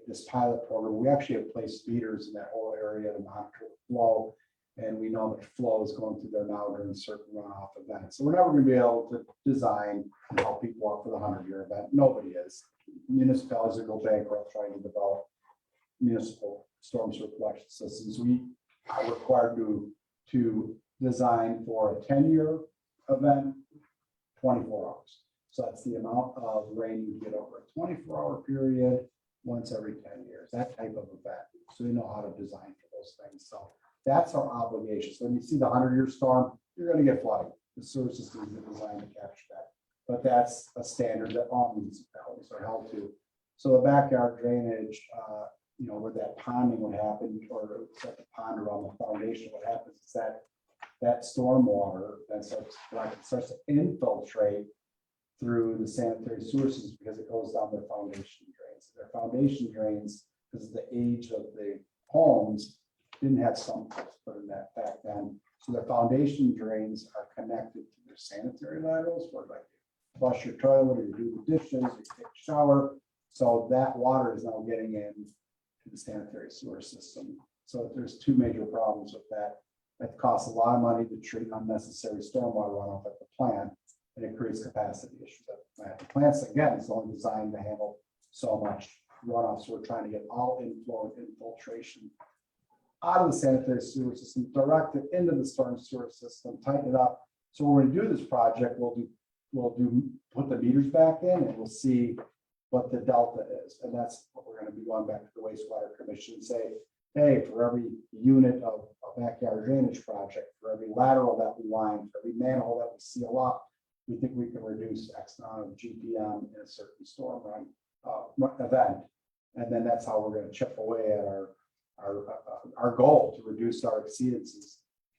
this pilot program. We actually have placed meters in that whole area to monitor flow, and we know that flow is going through there now during certain runoff events. So we're never going to be able to design and help people out for the 100-year event. Nobody is. Municipalities that go bankrupt trying to develop municipal storm sewer collection systems. We are required to design for a 10-year event, 24 hours. So that's the amount of rain you get over a 24-hour period once every 10 years, that type of event. So we know how to design for those things. So that's our obligation. So when you see the 100-year storm, you're going to get flooding. The sewer system is designed to capture that. But that's a standard that all municipalities are held to. So the backyard drainage, where that ponding would happen, or set the pond around the foundation, what happens is that storm water then starts to infiltrate through the sanitary sewer system because it goes down their foundation drains. Their foundation drains, because of the age of the homes, didn't have sump pumps put in that back then. So their foundation drains are connected to their sanitary laterals, where like you flush your toilet or you do the dishes, or you take a shower. So that water is now getting in to the sanitary sewer system. So there's two major problems with that. It costs a lot of money to treat unnecessary stormwater runoff at the plant, and it creates capacity issues at the plant. The plants, again, is only designed to handle so much runoff, so we're trying to get all inflow and infiltration out of the sanitary sewer system, direct it into the storm sewer system, tighten it up. So when we do this project, put the meters back in, and we'll see what the delta is. And that's what we're going to be going back to the wastewater commission and say, hey, for every unit of a backyard drainage project, for every lateral that we line, for every manhole that we seal up, we think we can reduce X amount of GPM in a certain storm run event. And then that's how we're going to chip away at our goal to reduce our exceedances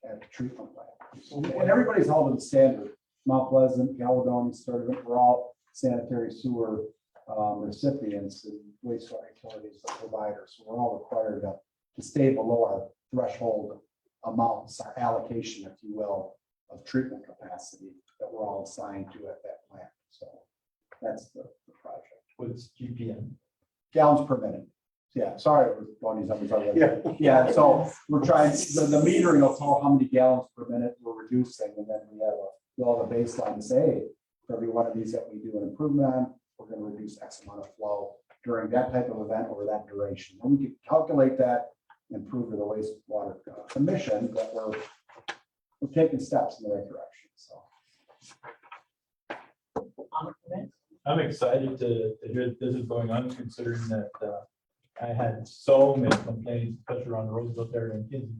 at the treatment plant. And everybody's held to the standard. Mount Pleasant, Caledonia, Sturtevant, we're all sanitary sewer recipients and wastewater utilities providers. So we're all required to stay below our threshold amounts, our allocation, if you will, of treatment capacity that we're all assigned to at that plant. So that's the project. What's GPM? Gallons per minute. Yeah, sorry, we're going these numbers already. Yeah, so we're trying, the metering will tell how many gallons per minute we're reducing, and then we'll have a baseline to say, hey, for every one of these that we do an improvement on, we're going to reduce X amount of flow during that type of event or that duration. And we could calculate that and prove to the wastewater commission that we're taking steps in the right direction, so. I'm excited to hear that this is going on, considering that I had so many complaints, especially around the Roosevelt area and Kinsey,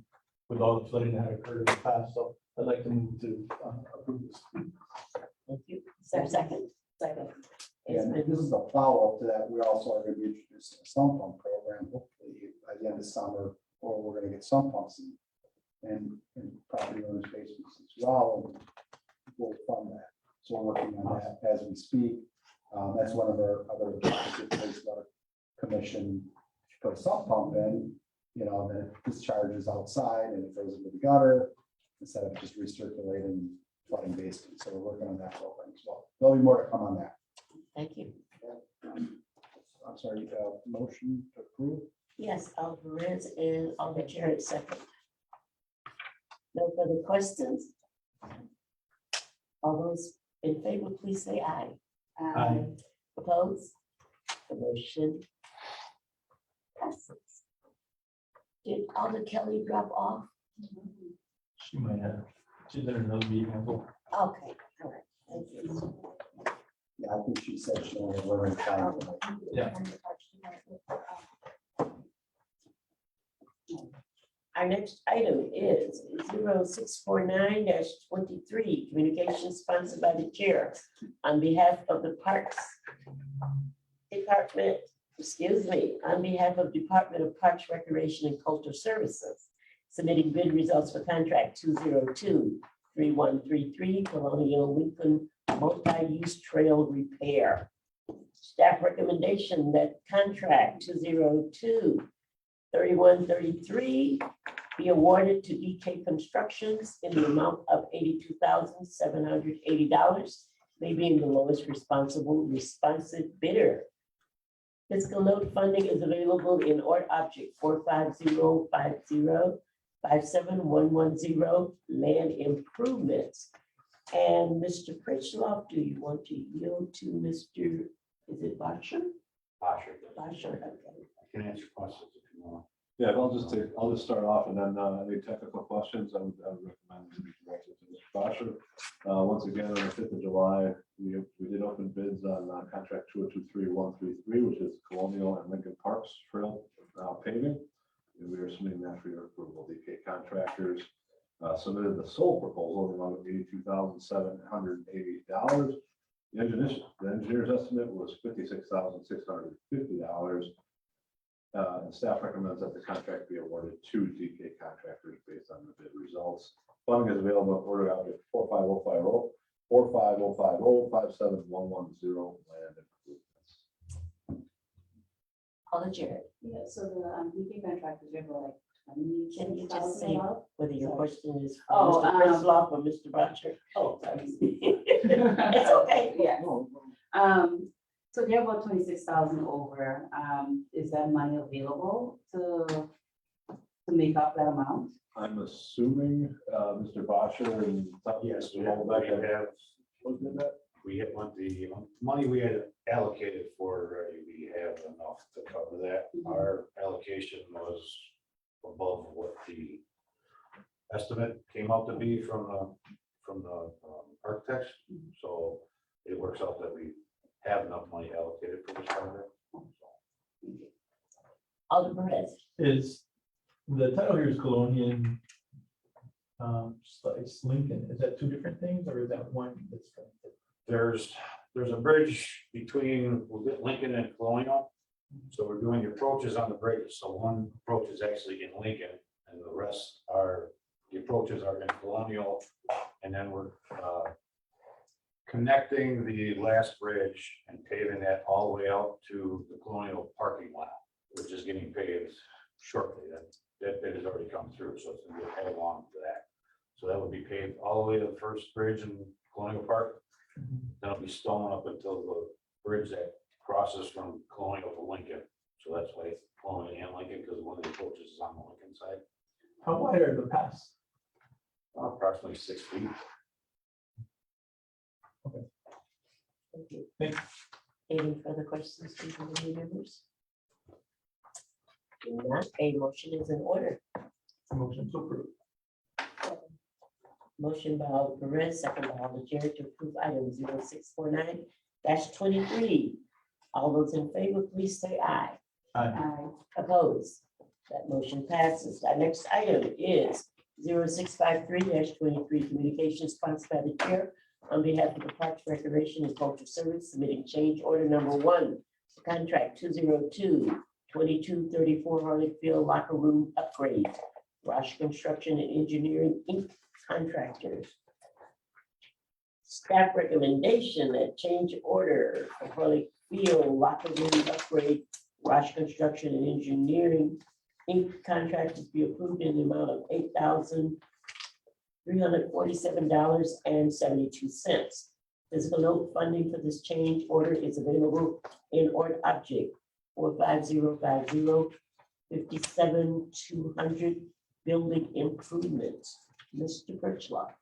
with all the flooding that had occurred in the past. So I'd like to move to approve this. Thank you. Is there a second? Second. It's And been this is a follow-up to that. We also are going to be introducing a sump pump program, hopefully by the end of summer, or we're going to get sump pumps in property owners' basements as well. And we'll fund that. So we're working on that as we speak. That's one of our other objectives, wastewater commission. If you put a sump pump in, you know, then it discharges outside and it goes into the gutter instead of just recirculating flooding basement. So we're working on that program as well. There'll be more to come on that. Thank you. I'm sorry, motion to approve? Yes, Alder Perez and Alder Jarrett second. No further questions? All those in favor, please say aye. Aye. Opposed? The motion passes. Did Alder Kelly drop off? She might have, she's in another meeting. I hope. Okay, all right, thank you. Yeah, I think she said she only had one time. Yeah. Our next item is 0649-23, communication sponsored by the chair on behalf of the Parks Department, on behalf of Department of Parks, Recreation and Cultural Services, submitting bid results for contract 202-3133 Colonial Lincoln Multi-Use Trail Repair. Staff recommendation that contract 202-3133 be awarded to DK Constructions in the amount of $82,780, they being the lowest responsive bidder. Fiscal note funding is available in Ort Object 45050-57110 land improvements. And Mr. Pritchloff, do you want to yield to Mr., is it Bosher? Bosher, okay. I can answer questions if you want. Yeah, I'll just start off and then any technical questions, I would recommend to be directed to Mr. Bosher. Once again, on the 5th of July, we did open bids on contract 2023133, which is Colonial and Lincoln Parks Trail paving. And we are submitting that for your approval. DK Contractors submitted the sole proposal in the amount of $82,780. The engineer's estimate was $56,650. And staff recommends that the contract be awarded to DK Contractors based on the bid results. Funding is available at order out at 45050, 45050, 57110 land improvements. Alder Jarrett, Yeah, so the DK contractors are like can you just 20,000 say about? whether your question is for Oh, Mr. Pritchloff or Mr. Bosher? Oh, sorry. It's okay. Yeah. So they're about 26,000 over. Is that money available to make up that amount? I'm assuming Mr. Bosher and. Yes, we Mr. Holbeck have, looked at that. we had the money we had allocated for, we have enough to cover that. Our allocation was above what the estimate came out to be from the architects. So it works out that we have enough money allocated for this project. Alder Perez, Is, the title here is Colonial, it's Lincoln. Is that two different things or is that one that's? There's a bridge between Lincoln and Colonial. So we're doing approaches on the bridges. So one approach is actually in Lincoln and the rest are, the approaches are in Colonial. And then we're connecting the last bridge and paving that all the way out to the Colonial parking lot, which is getting paved shortly. That bid has already come through, so it's gonna be a tag along to that. So that would be paved all the way to the first bridge in Colonial Park. Then it'll be stone up until the bridge that crosses from Colonial to Lincoln. So that's why it's Colonial and Lincoln, because one of the approaches is on the Lincoln side, How wide are the paths? approximately 6 feet. thank you. Thanks. Any further questions from committee members? If not, a motion is in order. Motion to approve. Motion by Alder Perez, second by Alder Jerry to approve item 0649-23. All those in favor, please say aye. Aye. Opposed? That motion passes. Our next item is 0653-23, communications sponsored by the chair on behalf of the Parks, Recreation, and Culture Service, submitting change order number 1, to contract 202-2234 Harleyfield locker room upgrade. Rosh Construction and Engineering, Inc. contractors. Staff recommendation that change order for Harleyfield locker room upgrade, Rosh Construction and Engineering, Inc. contractors be approved in the amount of $8,347.72. Physical note funding for this change order is available in Ort Object 45050-57200 building improvements. Mr. Birchlock.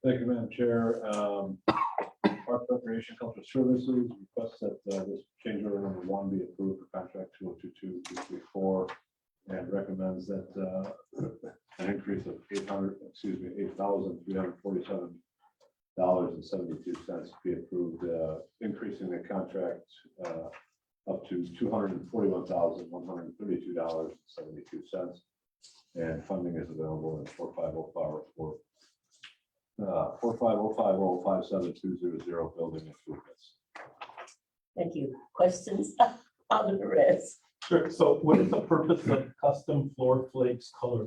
Thank you, Madam Chair. Park Recreation Cultural Services requests that this change order number 1 be approved for contract 2022-234 and recommends that an increase of $8,347.72 be approved, increasing the contract up to $241,132.72. And funding is available in 45050-57-200 building improvements. Thank you. Questions? Alder Perez. Sure, so what is the purpose of custom floor flakes color?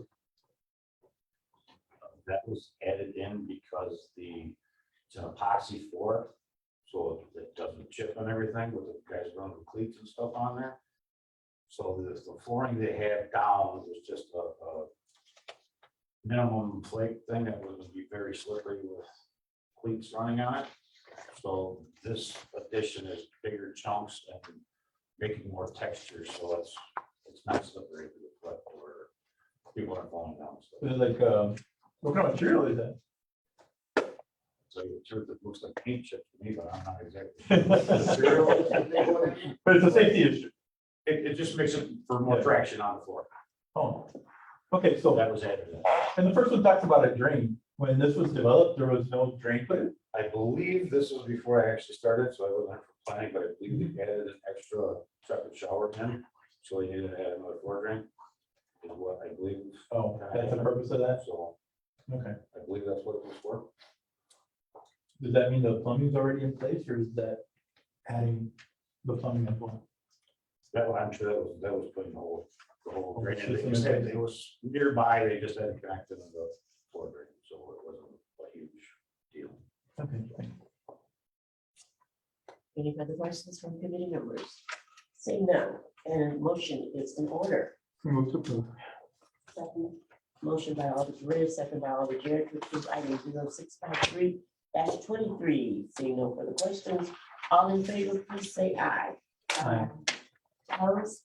That was added in because it's an epoxy floor, so it doesn't chip and everything with the guys running the cleats and stuff on there. So the flooring they had down was just a minimum flake thing that would be very slippery with cleats running on it. So this addition is bigger chunks and making more texture, so it's not slippery to the foot where people are falling down. So, Is it like, what kind of material is that? so the truth, it looks like paint chips to me, but I'm not exactly. But it's a safety issue. It just makes it for more Yeah. traction on the floor. Oh, okay, so, That was added in. and the first one talks about a drain. When this was developed, there was no drain put in? I believe this was before I actually started, so I wasn't for planning, but I believe they added an extra separate shower in. So they needed to add another floor drain. Is what I believe. Oh, that's the purpose of that? So Okay. I believe that's what it was for. Does that mean the plumbing's already in place, or is that adding the plumbing as well? That one, I'm sure that was putting the whole drain in. They System just in had- place. It was nearby, they just had to connect it to the floor drain, so it wasn't a huge deal. Okay, thank you. Any further questions from committee members? Seeing none, and motion is in order. Move to approve. Second. Motion by Alder Perez, second by Alder Jerry to approve item 0653-23. Seeing no further questions, all in favor, please say aye. Aye. Opposed?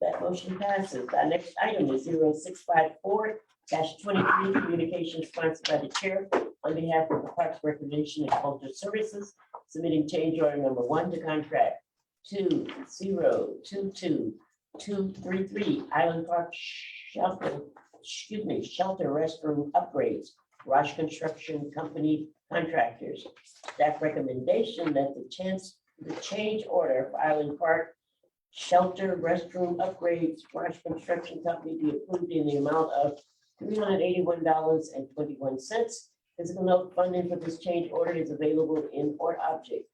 That motion passes. Our next item is 0654-23, communication sponsored by the chair on behalf of the Parks, Recreation, and Culture Services, submitting change order number 1 to contract 2022233 Island Park shelter restroom upgrades, Rosh Construction Company contractors. Staff recommendation that the change order for Island Park shelter restroom upgrades, Rosh Construction Company be approved in the amount of $381.21. Physical note funding for this change order is available in Ort Object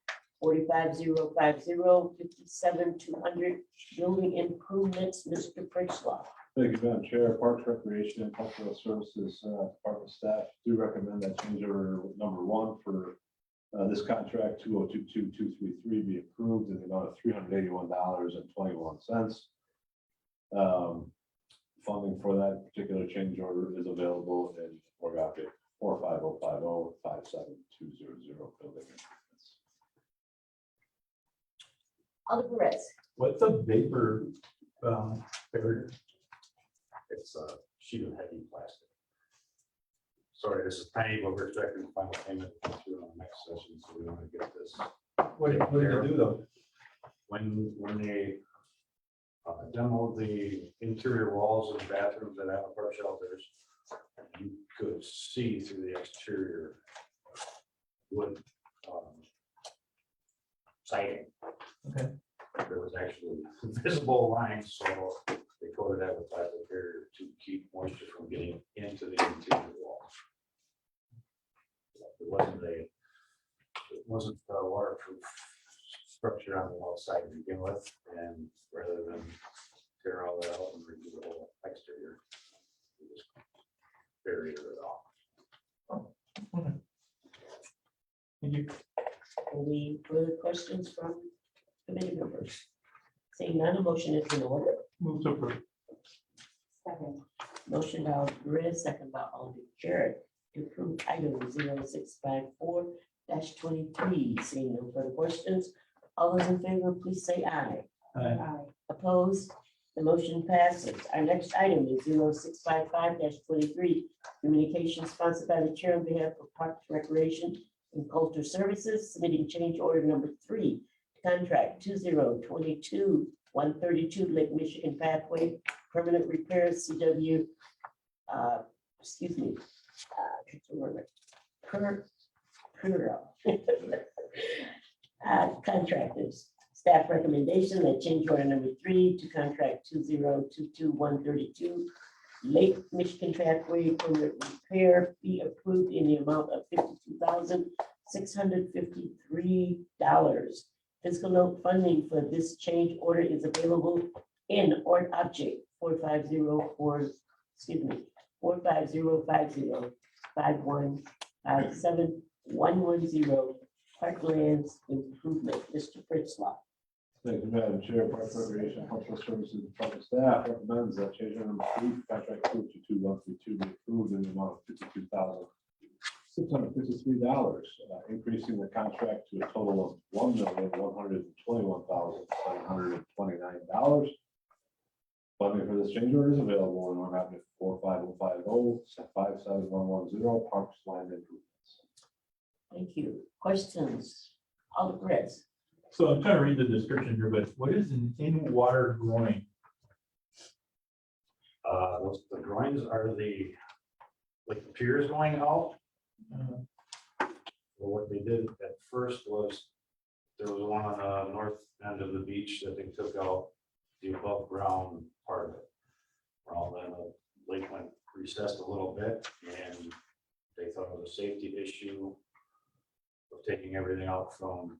45050-57200 building improvements. Mr. Pritchlow. Thank you, Madam Chair. Parks, Recreation, and Cultural Services Department staff do recommend that change order number 1 for this contract 2022233 be approved in the amount of $381.21. Funding for that particular change order is available in Ort Object 45050-57200 building improvements. Alder Perez. What's a vapor barrier? It's a sheet of heavy plastic. Sorry, this is tiny, but we're expecting the final payment to come through on the next session, so we want to get this. What does it do though? when they demoed the interior walls of the bathrooms at Allen Park shelters, you could see through the exterior wood siding. Okay. There was actually visible lines, so they coated that with plastic barrier to keep moisture from getting into the interior wall. It wasn't a waterproof structure on the outside to begin with, and rather than tear all that out and redo the whole exterior, we just buried it all. Thank you. Any further questions from committee members? Seeing none, a motion is in order. Move to approve. Second. Motion by Alder Perez, second by Alder Jarrett, to approve item 0654-23. Seeing no further questions, all those in favor, please say aye. Aye. Opposed? The motion passes. Our next item is 0655-23, communication sponsored by the chair on behalf of Parks, Recreation, and Culture Services, submitting change order number 3, contract 2022-132 Lake Michigan Pathway, permanent repairs, CW, contractors. Staff recommendation that change order number 3 to contract 2022-132 Lake Michigan Pathway permanent repair be approved in the amount of $52,653. Fiscal note funding for this change order is available in or object 4504, 45050-5157-110 Parklands Improvement, Mr. Fritzlaw. Thank you, Madam Chair. Park Recreation Cultural Services Department staff recommends that change order number 3, contract 22132 be approved in the amount of $52,653, increasing the contract to a total of $1,121,729. Funding for this change order is available in our map 45050-57110 Parks Land Improvements. Thank you. Questions? Alder Perez. So I'm trying to read the description here, but what is an in-water groin? The groins are the piers going out. Well, what they did at first was, there was one on the north end of the beach that they took out the above ground part of it. Well, then the lake went recessed a little bit, and they thought it was a safety issue of taking everything out from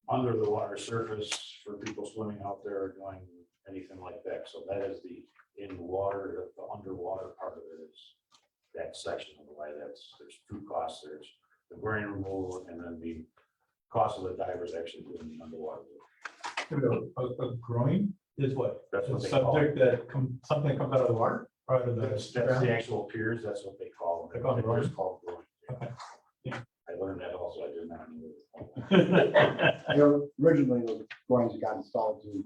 under the water surface for people swimming out there or doing anything like that. So that is the in water, the underwater part of it is that section of the way. There's 2 costs. There's the groin removal, and then the cost of the divers actually doing the underwater work. A groin is what? That's what A they call subject that something comes out of the water? Or out of the That's ground? the actual piers, that's what they call them. They call them groins? It's called groin. Okay. Yeah. I learned that also, I did not know. Originally, those groins got installed to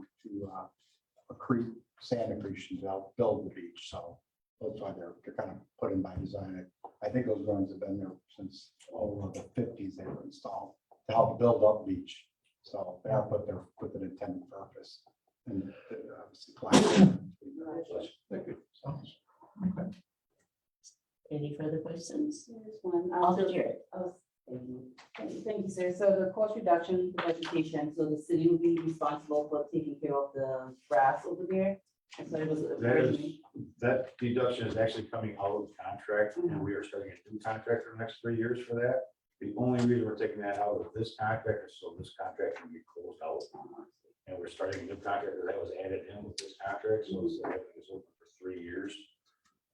accrete sand accretion to help build the beach, so that's why they're kind of put in by design. I think those groins have been there since over the 50s. They were installed to help build up beach, so they have put their intended purpose. And obviously, Thank you. Any further questions? There's one. Alder Jarrett. Thank you, sir. So the cost reduction vegetation, so the city will be responsible for taking care of the grass over there. And so it was. That deduction is actually coming out of the contract, and we are starting a new contract for the next 3 years for that. The only reason we're taking that out of this contract is so this contract can be closed out. And we're starting a new contract that was added in with this contract, so it's open for 3 years.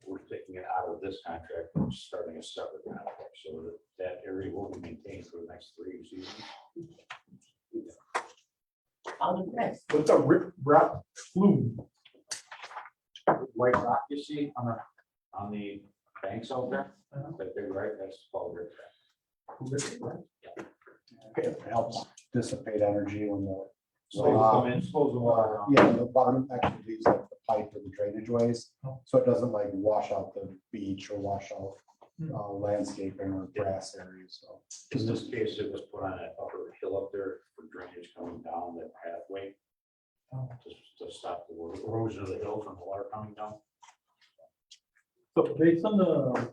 We're taking it out of this contract, and starting a separate contract, so that area will be maintained for the next 3 seasons. Alder Perez. What's a rip rap flume? White rock you see on the banks out there, that big right, that's called rip rock. it helps dissipate energy when the Slows the water down. yeah, the bottom actually leaves like the pipe or the drainage ways, so it doesn't like wash out the beach or wash out landscaping or grass areas, so. In this case, it was put on that upper hill up there for drainage coming down that pathway. Just to stop the erosion of the hill from the water coming down. So based on the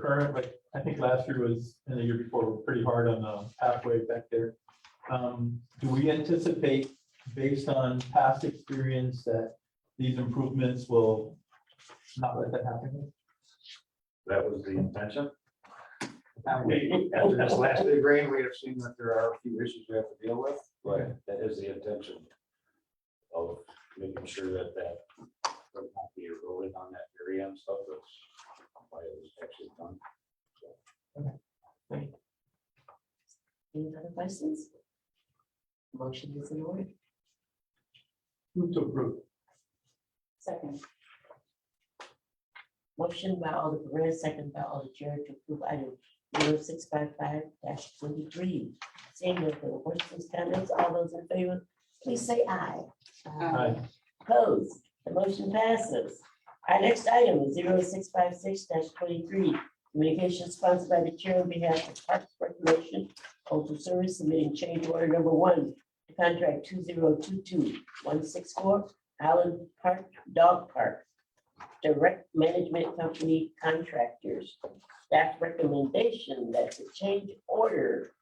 current, like, I think last year was, and the year before, were pretty hard on the pathway back there. Do we anticipate, based on past experience, that these improvements will not let that happen? That was the intention. After this last big rain, we have seen that there are a few issues we have to deal with, but that is the intention of making sure that will not be eroded on that area and stuff. That's why it was actually done. Any other questions? Motion is in order. Move to approve. Second. Motion by Alder Perez, second by Alder Jarrett to approve item 0655-23. Seeing no further questions, comments, all those in favor, please say aye. Aye. Opposed, the motion passes. Our next item is 0656-23. Communication sponsored by the chair on behalf of Parks Recreation, Cultural Service, submitting change order number 1 to contract 2022164, Island Park Dog Park. Direct Management Company contractors. Staff recommendation that the change order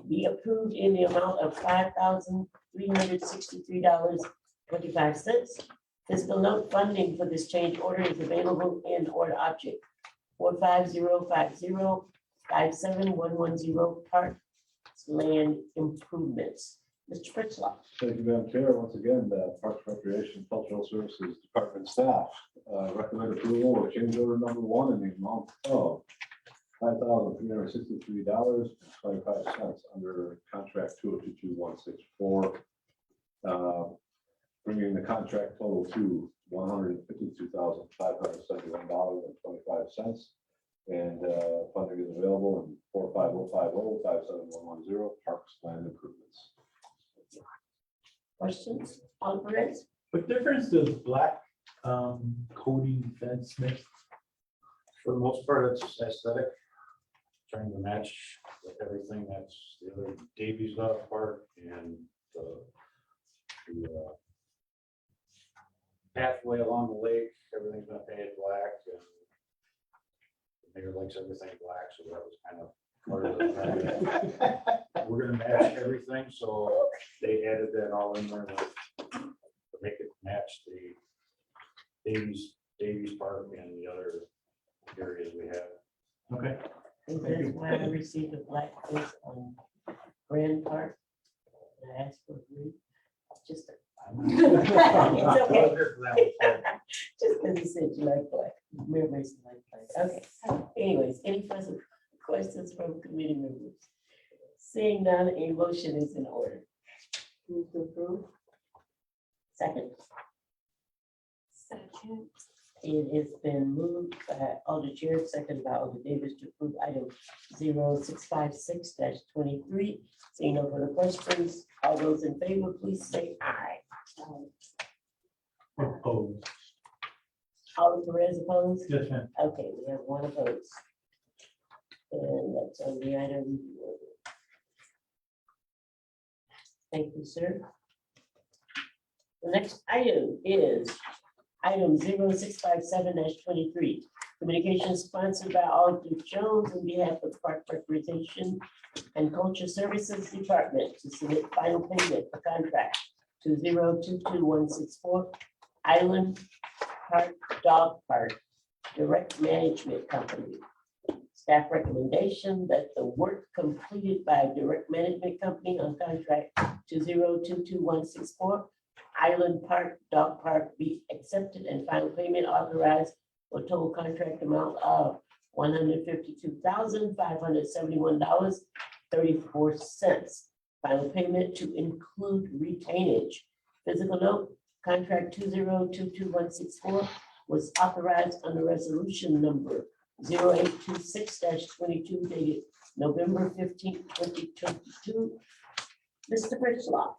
be approved in the amount of $5,363.25. Fiscal note funding for this change order is available in order object 45050-57110 Park Land Improvements. Mr. Fritzloff. Thank you, Madam Chair. Once again, the Parks Recreation Cultural Services Department staff recommend approval of change order number 1 in the amount of $5,363.25 under contract 2022164, bringing the contract total to $152,571.25. And funding is available in 45050-57110 Parks Land Improvements. Questions? Alder Perez? What difference does black coating fence make? For the most part, it's aesthetic, trying to match with everything that's the other Davies Dog Park and the pathway along the lake. Everything's been painted black, and the mayor likes everything black, so that was kind of part of the. We're gonna match everything, so they added that all in there to make it match the Davies Park and the other areas we have. Okay. And that's why I received a black face on Grand Park. And I asked for green. Just It's okay. Just because you said you like black. Mayor Mason like black. Okay. Anyways, any further questions from committee members? Seeing none, a motion is in order. Move to approve. Second. Second. It has been moved by Alder Jarrett, second by Alder Davis to approve item 0656-23. Seeing no further questions, all those in favor, please say aye. Opposed. Alder Perez opposed? Yes, ma'am. Okay, we have one opposed. And that's on the item. Thank you, sir. The next item is item 0657-23. Communication sponsored by Alder Jones on behalf of Park Recreation and Culture Services Department to submit final payment for contract to 022164 Island Park Dog Park Direct Management Company. Staff recommendation that the work completed by Direct Management Company on contract 2022164 Island Park Dog Park be accepted and final payment authorized for total contract amount of $152,571.34. Final payment to include retainage. Physical note, contract 2022164 was authorized under resolution number 0826-22 dated November 15th, 2022. Mr. Fritzloff.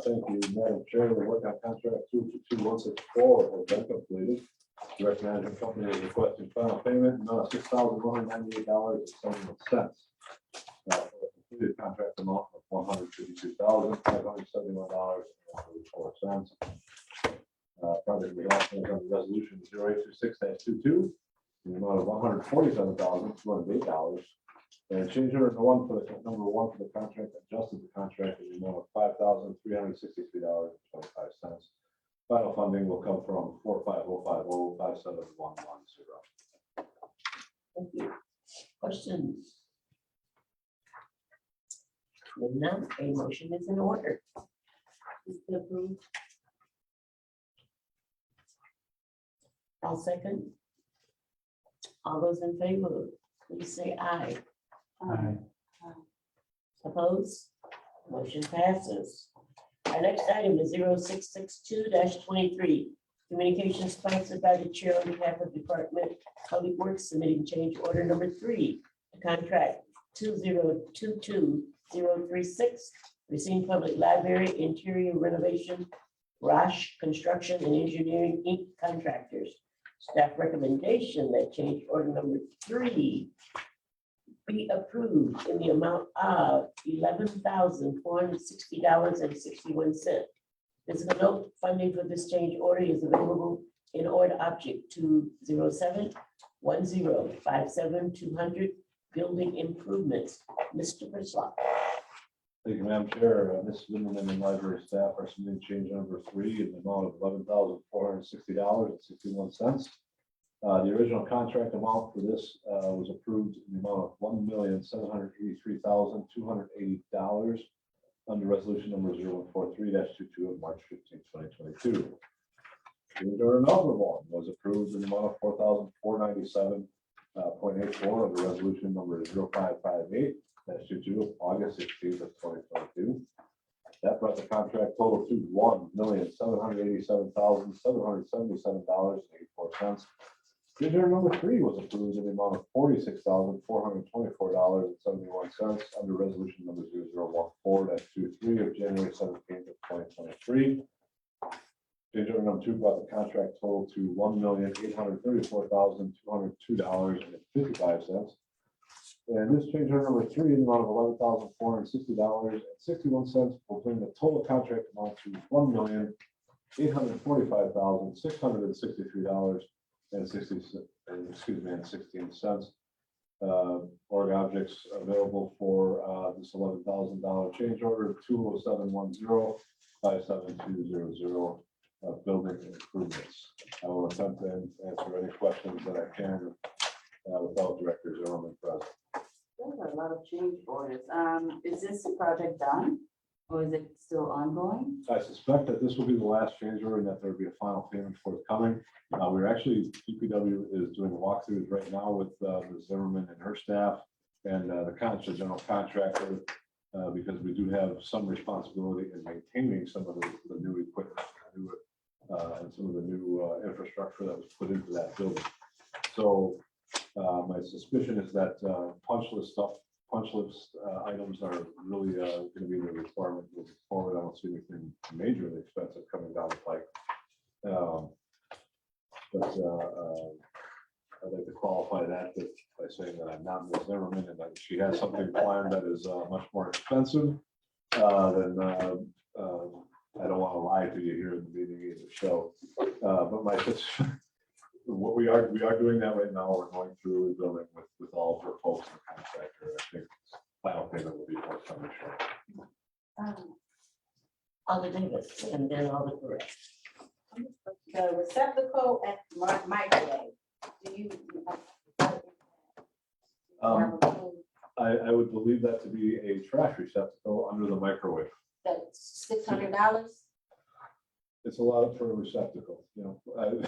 Thank you, Madam Chair. The work on contract 2222164 has been completed. Direct Management Company is requesting final payment, amount of $6,198.71. Completed contract amount of $152,571.44. Project we also have under resolution 0826-22, in the amount of $147,208. And change order one for the number one for the contract, adjusted the contract in the amount of $5,363.25. Final funding will come from 45050571110. Thank you. Questions? If none, a motion is in order. Is it approved? I'll second. All those in favor, please say aye. Opposed? Motion passes. Our next item is 0662-23. Communication sponsored by the chair on behalf of Department of Public Works submitting change order number 3 to contract 2022036, Racine Public Library interior renovation, Roche Construction and Engineering Inc. contractors. Staff recommendation that change order number 3 be approved in the amount of $11,460.61. Physical note funding for this change order is available in order object 207-1057-200 building improvements. Mr. Prislock. Thank you, Madam Chair. Ms. Lindeman and library staff are submitting change number 3 in the amount of $11,460.61. The original contract amount for this was approved in the amount of $1,783,280 under resolution number 0143-22 of March 15, 2022. Change order number 1 was approved in the amount of $4,497.84 under resolution number 0558-22 of August 16th of 2022. That brought the contract total to $1,787,777.84. Change order number 3 was approved in the amount of $46,424.71 under resolution number 0014-23 of January 17th of 2023. Change order number 2 brought the contract total to $1,834,202.55. And this change order number 3 in the amount of $11,460.61 will bring the total contract amount to $1,845,663.16. Org objects available for this $11,000 change order 20710572200 building improvements. I will attempt to answer any questions that I can without Director Zimmerman present. Those are a lot of change orders. Is this project done or is it still ongoing? I suspect that this will be the last change order and that there will be a final payment forthcoming. We're actually, DPW is doing walkthroughs right now with Ms. Zimmerman and her staff and the general contractor, because we do have some responsibility in maintaining some of the new equipment and some of the new infrastructure that was put into that building. So my suspicion is that punch list items are really going to be the requirement moving forward. I don't see anything majorly expensive coming down the pike. But I'd like to qualify that by saying that I'm not Ms. Zimmerman and that she has something planned that is much more expensive. Then I don't want to lie to you here in the meeting either. So, but what we are doing that right now. We're going through the building with all of our folks in the contractor. I think final payment will be forthcoming shortly. Alder Davis, and then Alder Perez. The receptacle at microwave, do you? I would believe that to be a trash receptacle under the microwave. That's $600. It's a lot for a receptacle, you know. I'm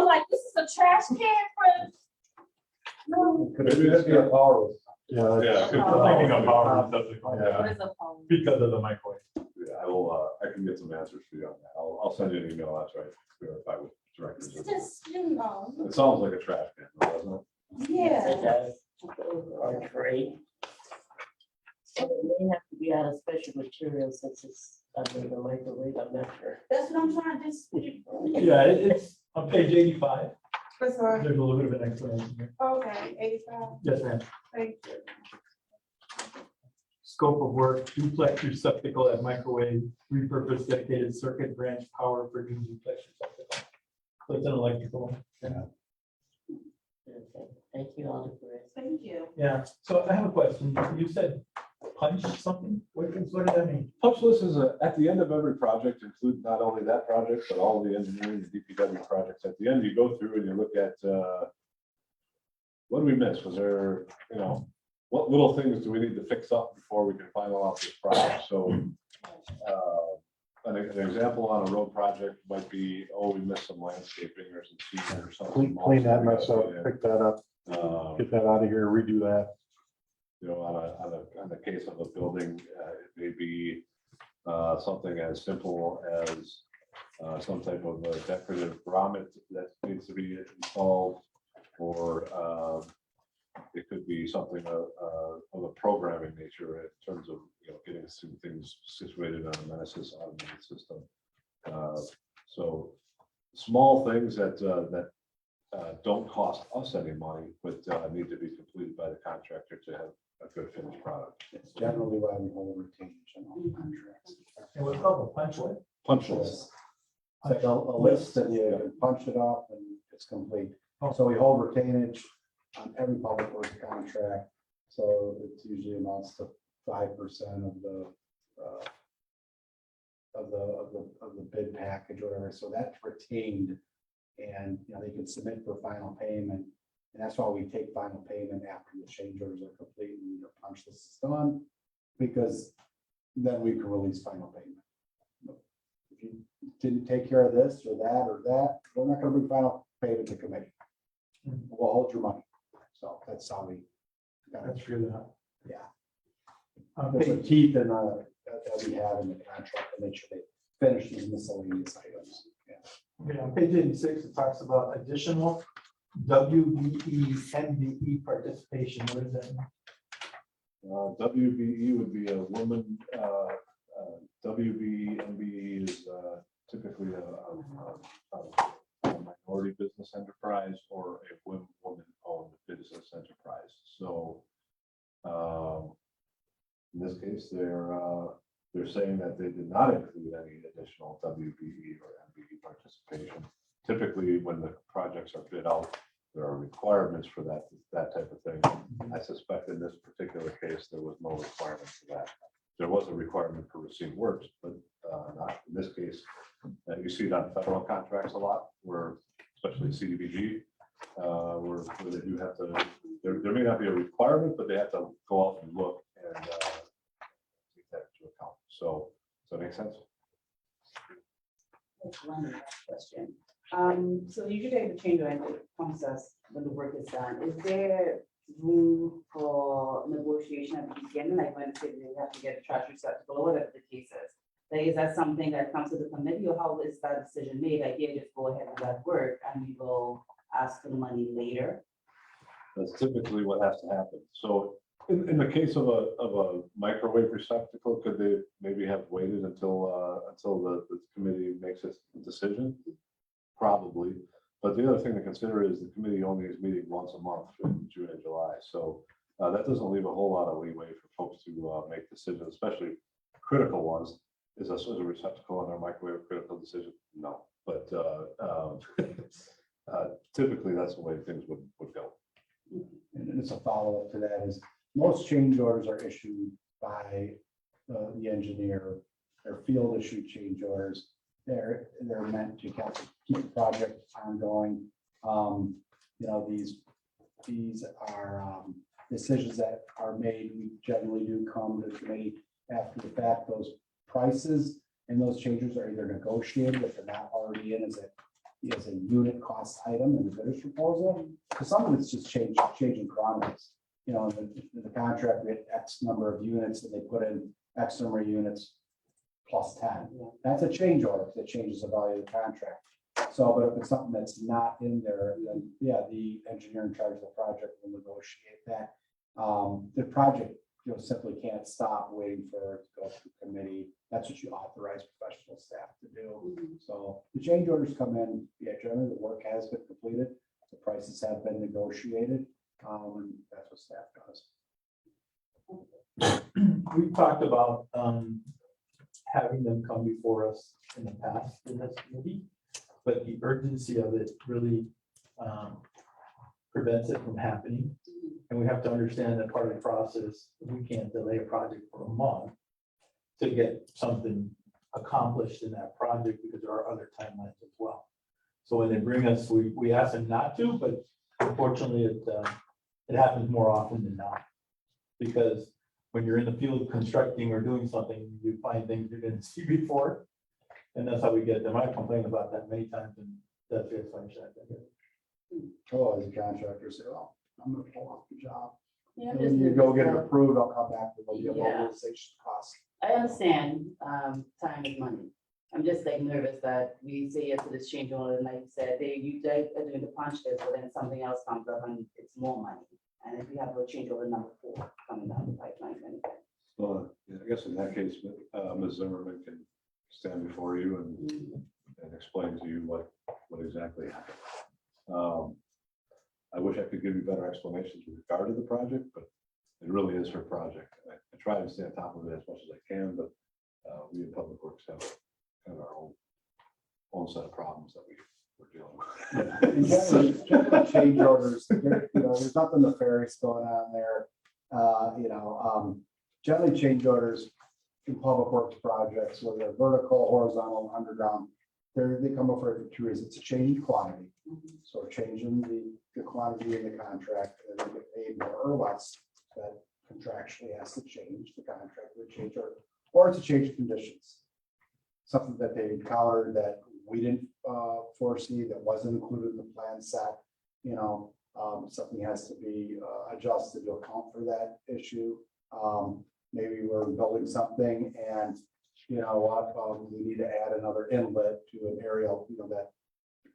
like, this is a trash can for. Could it be a power? Yeah. I'm thinking of power receptacle, What yeah, is a phone? because of the microwave. Yeah, I can get some answers for you on that. I'll send you an email after I verify with directors. It's just, you know, It sounds like a trash can, doesn't it? Yes, yeah. it does. Or trade. So it may have to be be out of special materials since it's under the microwave, I'm not sure. That's what I'm trying to just. Yeah, it's on page 85. That's all. There's a little bit of an explanation here. Okay, 85, Yes, ma'am. thank you. Scope of work, duplex receptacle at microwave, repurpose dedicated circuit branch power for new duplex receptacle. So it's an electrical. Okay, thank you, Alder Perez. Thank you. Yeah, so I have a question. You said punch something? What does that mean? Punch list is at the end of every project, include not only that project, but all of the engineering, the DPW projects. At the end, you go through and you look at, what did we miss? Was there, what little things do we need to fix up before we can finalize this project? So, an example on a road project might be, oh, we missed some landscaping or some seating or something. Clean that mess up, pick that up, Uh, get that out of here, redo that. on the case of a building, it may be something as simple as some type of a decorative grommet that needs to be installed, or it could be something of a programming nature in terms of, getting some things situated on a Menesis automated system. So small things that don't cost us any money, but need to be completed by the contractor to have a good finished product. It's generally why we hold retainage on all contracts. And what's called a punch list? Punch list. It's like a list and you punch it off and it's complete. Oh. So we hold retainage on every public works contract. So it's usually amounts to 5% of the bid package, or whatever. So that's retained. And, they can submit for final payment. And that's why we take final payment after the change orders are complete and your punch list is done. Because then we can release final payment. If you didn't take care of this or that, we're not gonna bring final payment to committee. We'll hold your money. So that's how we. That's true. Yeah. Okay. There's a teeth in that we have in the contract to make sure they finish these miscellaneous items. Yeah. Okay, on page 86, it talks about additional WBE, MBE participation. What is that mean? WBE would be a woman, WBE, MBE is typically a minority business enterprise or a woman-owned business enterprise. So in this case, they're saying that they did not include any additional WBE or MBE participation. Typically, when the projects are bid out, there are requirements for that type of thing. I suspect in this particular case, there was no requirement for that. There was a requirement for received works, but not in this case. You see it on federal contracts a lot, where especially CDBG, where they do have to, there may not be a requirement, but they have to go out and look and take that into account. So, does that make sense? That's one last question. So usually the change order process when the work is done, is there room for negotiation at the beginning, like when they have to get a trash receptacle or whatever the case is? Like, is that something that comes to the committee, or how is that decision made? Like, yeah, just go ahead with that work and we will ask for the money later? That's typically what has to happen. So in the case of a microwave receptacle, could they maybe have waited until the committee makes its decision? Probably. But the other thing to consider is the committee only is meeting once a month in June and July. So that doesn't leave a whole lot of leeway for folks to make decisions, especially critical ones. Is a receptacle on their microwave critical decision? No. But typically that's the way things would go. And it's a follow-up to that is most change orders are issued by the engineer. They're field issued change orders. They're meant to keep the project ongoing. These are decisions that are made. We generally do come to the committee after the fact. Those prices and those changes are either negotiated if they're not already in as a unit cost item in the bidder's proposal. So some of it's just changing chronologies. In the contract, we had X number of units and they put in X number of units plus 10. That's a change order that changes the value of the contract. So, but if it's something that's not in there, then yeah, the engineer in charge of the project will negotiate that. The project simply can't stop waiting for it to go through committee. That's what you authorize professional staff to do. So the change orders come in, yeah, generally the work has been completed, the prices have been negotiated, and that's what staff does. We've talked about having them come before us in the past in this committee, but the urgency of it really prevents it from happening. And we have to understand that part of the process, we can't delay a project for a month to get something accomplished in that project because there are other timelines as well. So when they bring us, we ask them not to, but unfortunately it happens more often than not. Because when you're in the field constructing or doing something, you find things you didn't see before. And that's how we get them. I complain about that many times and that's just like that. Oh, as a contractor, say, well, I'm gonna pull off the job. Yeah, And when you go get it approved, I'll come back with a mobilization cost. I understand, time is money. I'm just like nervous that we say yes to this change order, and like you said, you guys are doing the punch list, but then something else comes up and it's more money. And if we have a change order number 4 coming down the pipeline, then Well, yeah, I guess in that case, Ms. Zimmerman can stand before you and explain to you what exactly happened. I wish I could give you better explanations with regard to the project, but it really is her project. I try to stay on top of it as much as I can, but we in Public Works have kind of our own set of problems that we're dealing with. And generally change orders, there's nothing nefarious going on there. Generally change orders in public works projects, whether they're vertical, horizontal, underground, they come up for 2 reasons. It's a change in quantity. So changing the quantity in the contract, and they get paid more or less, that contractually has to change the contract with change or it's a change of conditions. Something that they encountered that we didn't foresee, that wasn't included in the plan set, something has to be adjusted to account for that issue. Maybe we're building something and we need to add another inlet to an area, that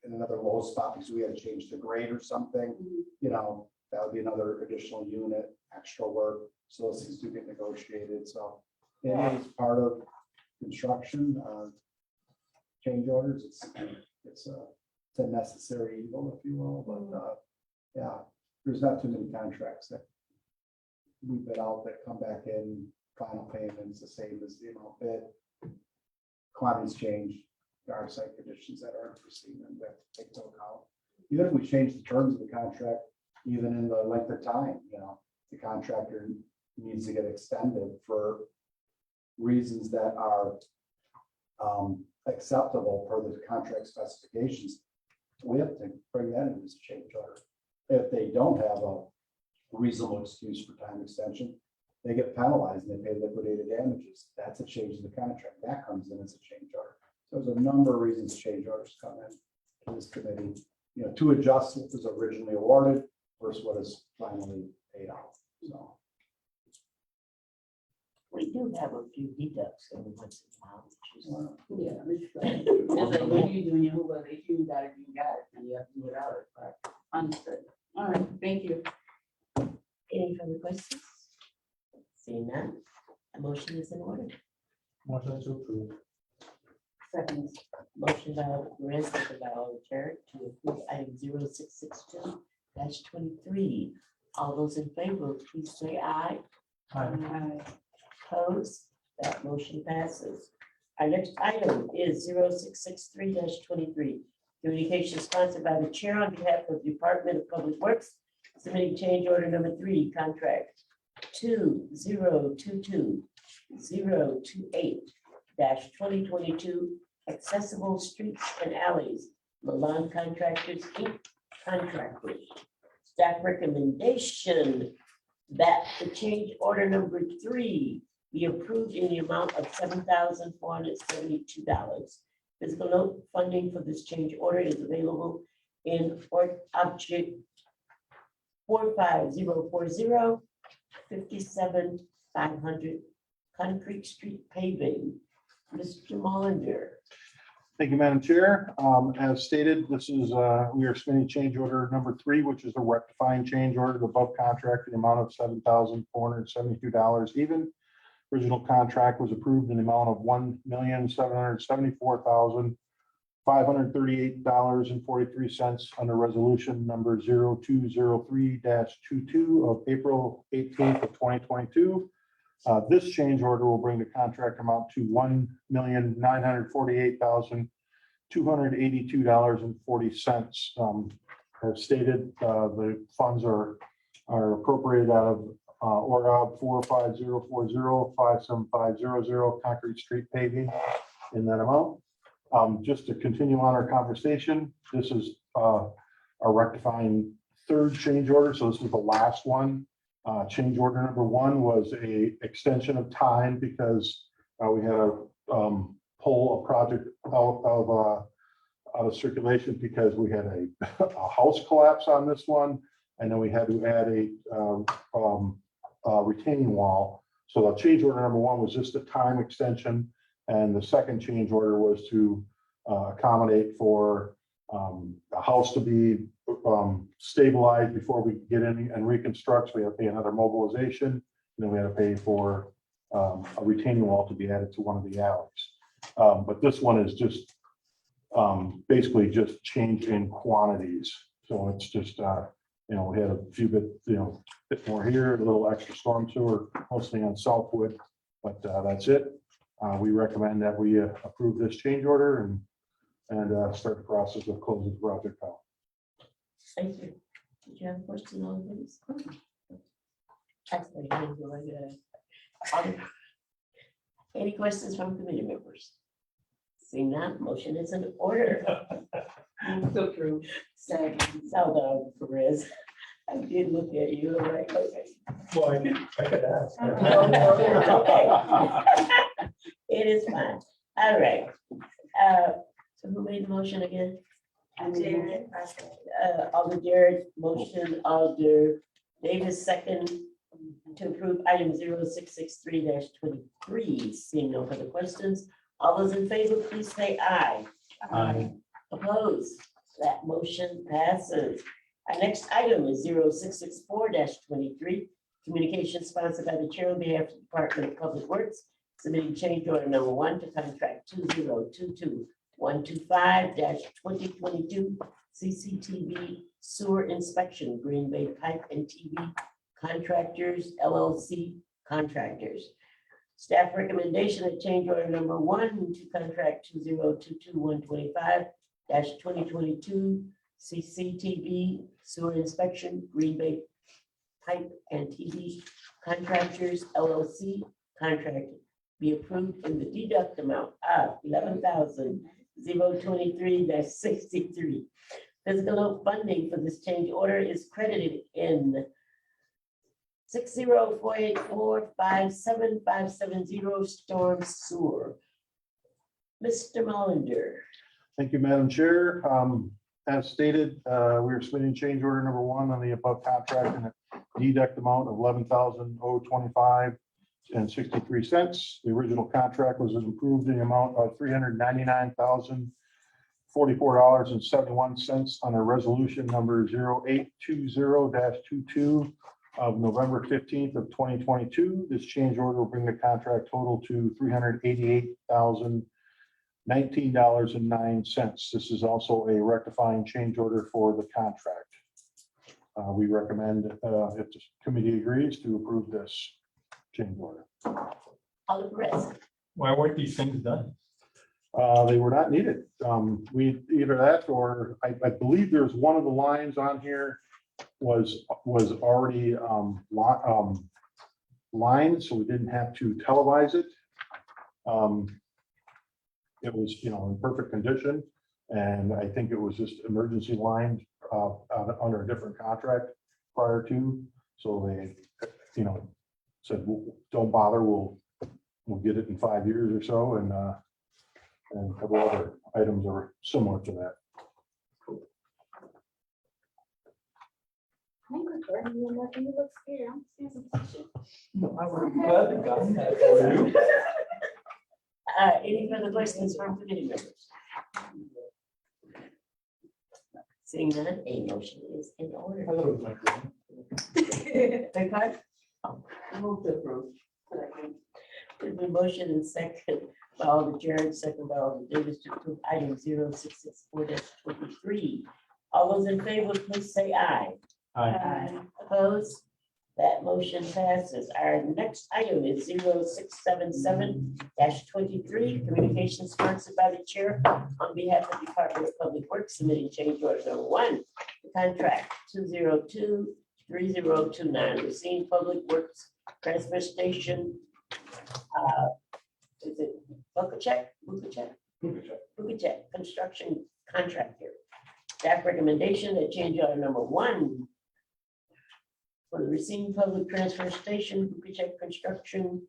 in another low spot because we had to change the grade or something, that would be another additional unit, extra work. So those things do get negotiated. So it is part of construction, change orders. It's a necessary evil, if you will, but yeah, there's not too many contracts that we bid out that come back in, final payments the same as the amount bid. Quantities change, there are site conditions that are unforeseen and we have to take into account. Even if we change the terms of the contract, even in the length of time, the contractor needs to get extended for reasons that are acceptable per the contract specifications. We have to bring that in as a change order. If they don't have a reasonable excuse for time extension, they get penalized and they pay liquidated damages. That's a change in the contract. That comes in as a change order. So there's a number of reasons change orders come in to this committee, to adjust what was originally awarded versus what is finally paid out. So. We do have a few deducts every once in a while. which is- yeah, it's like when you doing your homework, if you got it, and you have to do it out. But understood. All right, thank you. Any further questions? Seeing none, a motion is in order. Motion to approve. Second. Motion by Perez, second by Alder to approve item 0662-23. All those in favor, please say aye. Opposed, that motion passes. Our next item is 0663-23. Communication sponsored by the chair on behalf of the Department of Public Works, submitting change order number 3, contract 2022-028-2022, accessible streets and alleys, Milan Contractors, Inc., contractors. Staff recommendation that the change order number 3 be approved in the amount of $7,472. Physical note funding for this change order is available in object 45040 57500 Concrete Street paving. Mr. Molinder. Thank you, Madam Chair. As stated, this is, we are submitting change order number 3, which is a rectifying change order to above contract in the amount of $7,472 even. Original contract was approved in the amount of $1,774,538.43 under resolution number 0203-22 of April 18th of 2022. This change order will bring the contract amount to $1,948,282.40. As stated, the funds are appropriated out of ORAB 450405750 concrete street paving in that amount. Just to continue on our conversation, this is a rectifying third change order. So this is the last one. Change order number 1 was a extension of time because we had to pull a project out of circulation because we had a house collapse on this one, and then we had to add a retaining wall. So the change order number 1 was just a time extension, and the second change order was to accommodate for the house to be stabilized before we get in and reconstruct. So we have to pay another mobilization, and then we had to pay for a retaining wall to be added to one of the alleys. But this one is just basically just change in quantities. So it's just, we had a few bit more here, a little extra storm sewer, mostly on Southwood, but that's it. We recommend that we approve this change order and start the process of closing the project out. Thank you. Did you have a question on this? Excellent. Thank you. Any questions from committee members? Seeing none, motion is in order. So true. Second, Salvador Perez. I did look at you, I'm like, okay. Well, I could ask. Okay. It is fine. All right. So who made the motion again? Jared. Alder Jared, motion, Alder Davis, second to approve item 0663-23. Seeing no further questions, all those in favor, please say aye. Aye. Opposed? That motion passes. Our next item is 0664-23. Communication sponsored by the chair on behalf of the Department of Public Works, submitting change order number 1 to contract 2022125-2022 CCTV sewer inspection, Green Bay Pipe and TV Contractors LLC contractors. Staff recommendation that change order number 1 to contract 2022125-2022 CCTV sewer inspection, Green Bay Pipe and TV Contractors LLC contract be approved in the deduct amount of $11,023.63. Physical note funding for this change order is credited in 60484575570 storm sewer. Mr. Mullender. Thank you, Madam Chair. As stated, we are submitting change order number 1 on the above contract in a deduct amount of $11,025.63. The original contract was approved in the amount of $399,044.71 under resolution number 0820-22 of November 15th of 2022. This change order will bring the contract total to $388,019.09. This is also a rectifying change order for the contract. We recommend, if the committee agrees, to approve this change order. Alder Perez. Why weren't these things done? They were not needed. We either that or I believe there's one of the lines on here was already lined, so we didn't have to televise it. It was, in perfect condition, and I think it was just emergency lined under a different contract prior to. So they, said, don't bother, we'll get it in 5 years or so, and a couple other items are similar to that. No, I would be glad to gotten that for you. Any further questions from committee members? Seeing none, a motion is in order. I thought it was my turn. Beg pardon? Move to approve. There's been motion and second by Alder Jerry, second by Alder Davis to approve item 0664-23. All those in favor, please say aye. Aye. Opposed? That motion passes. Our next item is 0677-23, communication sponsored by the chair on behalf of Department of Public Works, submitting change order number 1, the contract 202-3029, Racine Public Works Transfer Station. Is it Bukacek? Bukacek Construction Contractor. Staff recommendation that change order number 1 for the Racine Public Transfer Station, Bukacek Construction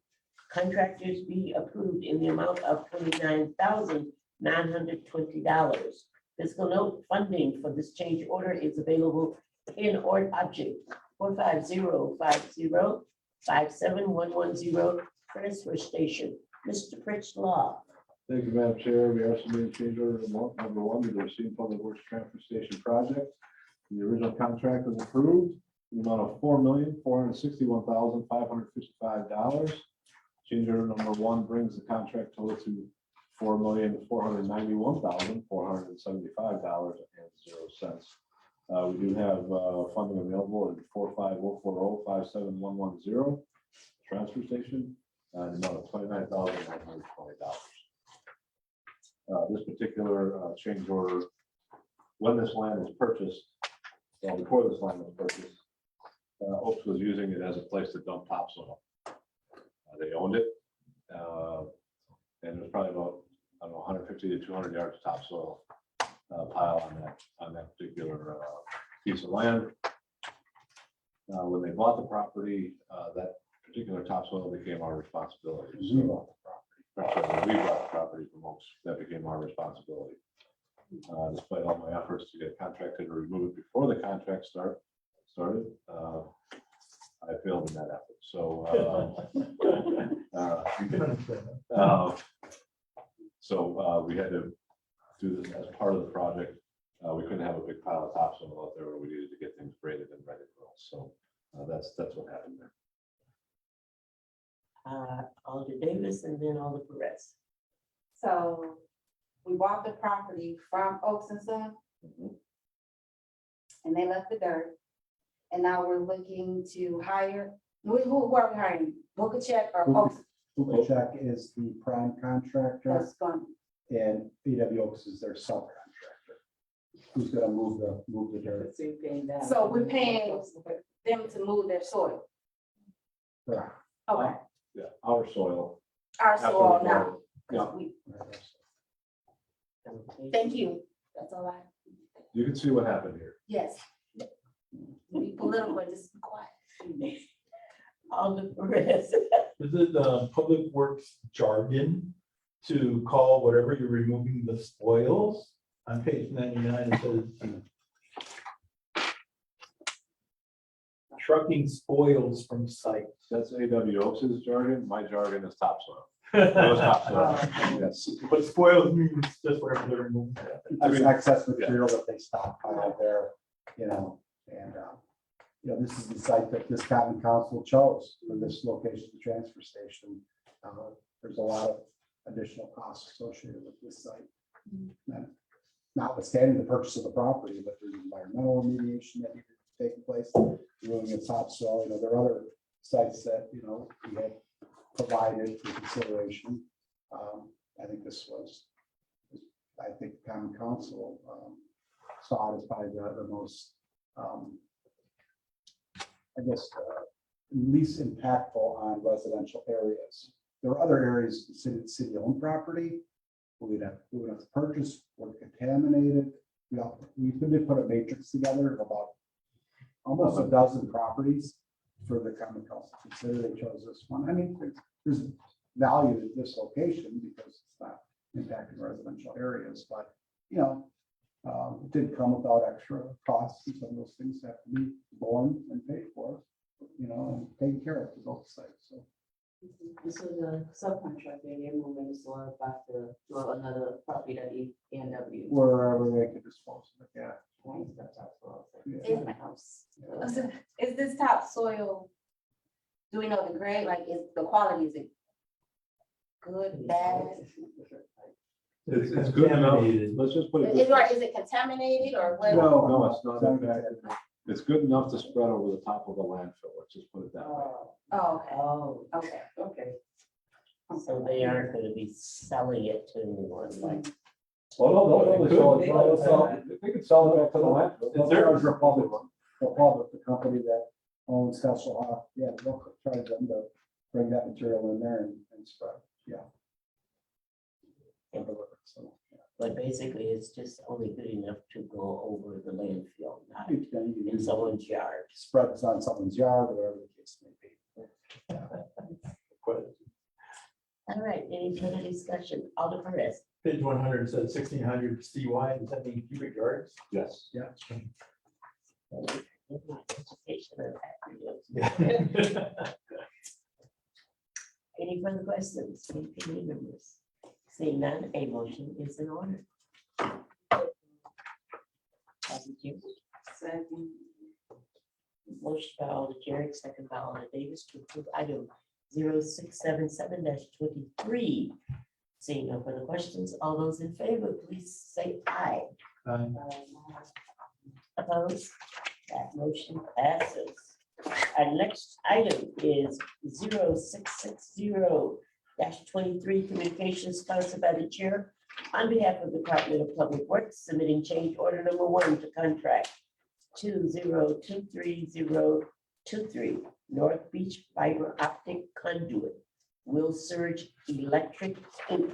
Contractors be approved in the amount of $29,920. Fiscal note funding for this change order is available in or object 45050-57110 transfer station. Mr. Pritch Law. Thank you, Madam Chair. We are submitting change order number 1 to the Racine Public Works Transfer Station project. The original contract was approved, in the amount of $4,461,555. Change order number 1 brings the contract total to $4,491,475.00. We do have funding available at 45040-57110 transfer station, in the amount of $29,920. This particular change order, when this land was purchased, well, before this land was purchased, Oaks was using it as a place to dump topsoil. They owned it, and there's probably about, I don't know, 150 to 200 yards of topsoil pile on that particular piece of land. When they bought the property, that particular topsoil became our responsibility. So, when we bought the property from Oaks, that became our responsibility. Despite all my efforts to get contracted to remove it before the contract started, I failed in that effort. So, You can understand that. we had to do this as part of the project. We couldn't have a big pile of topsoil out there where we needed to get things graded and ready for us. So that's what happened there. Alder Davis and then Alder Perez. So we bought the property from Oaks and Son. And they left the dirt. And now we're looking to hire, who are we hiring? Bukacek or Oaks? Bukacek is the prime contractor That's going, and BW Oaks is their subcontractor. Who's gonna move the dirt? So you're paying that. so we're paying them to move their soil. Correct. Okay, Yeah, our soil. our soil now. Yeah, Thank you. That's all I, you can see what happened here. yes. Be political, but just be quiet. Alder Perez. Is it Public Works jargon to call whatever you're removing the spoils? On page 99, it says trucking spoils from site. That's AW Oaks' jargon. My jargon is topsoil. It was topsoil. Yes. But spoils means just whatever they're removing. There's excess material that they stockpile there, and, this is the site that this common council chose for this location, the transfer station. There's a lot of additional costs associated with this site. And notwithstanding the purchase of the property, but there's environmental remediation that needed to take place, removing of topsoil, there are other sites that, we had provided for consideration. I think this was, common council saw it as probably the most, least impactful on residential areas. There are other areas, city-owned property, we would have to purchase, or contaminated. We could put a matrix together of about almost a dozen properties for the common council to consider. They chose this one. I mean, there's value to this location because it's not impacting residential areas, but, it did come without extra costs, and some of those things have to be borne and paid for, and taken care of for both sites, so. This is a subcontractor, they're moving the soil back to another property that ENW. Wherever they could dispose of it, yeah. In my house. Is this topsoil? Do we know the grade? Like, is the quality, is it good, bad? It's good enough. Contaminated. Let's just put it. Is it contaminated or what? No, it's not. It's good enough to spread over the top of a landfill. Let's just put it that way. Oh, okay, Oh, okay. okay. So they aren't gonna be selling it to anyone, like, Well, no, They they could. they could sell it back to the landfill. It's theirs. Republic, the company that owns Hasselhoff, yeah, they'll try them to bring that material in there and spread, yeah. And deliver, so, yeah. but basically it's just only good enough to go over the landfill, not You can in someone's yard. spread this on someone's yard, or whatever the case may be. All right, any further discussion? Alder Perez. Page 100 says 1,600 CY, does that mean cubic yards? Yes. Yeah. Education of acronyms. Any further questions from committee members? Seeing none, a motion is in order. Thank you. Second. Motion by Alder Jerry, second by Alder Davis to approve item 0677-23. Seeing no further questions, all those in favor, please say aye. Opposed? That motion passes. Our next item is 0660-23, communications sponsored by the chair on behalf of the Department of Public Works, submitting change order number 1 to contract 2023023 North Beach Fiber Optic Conduit, Will Surge Electric Inc.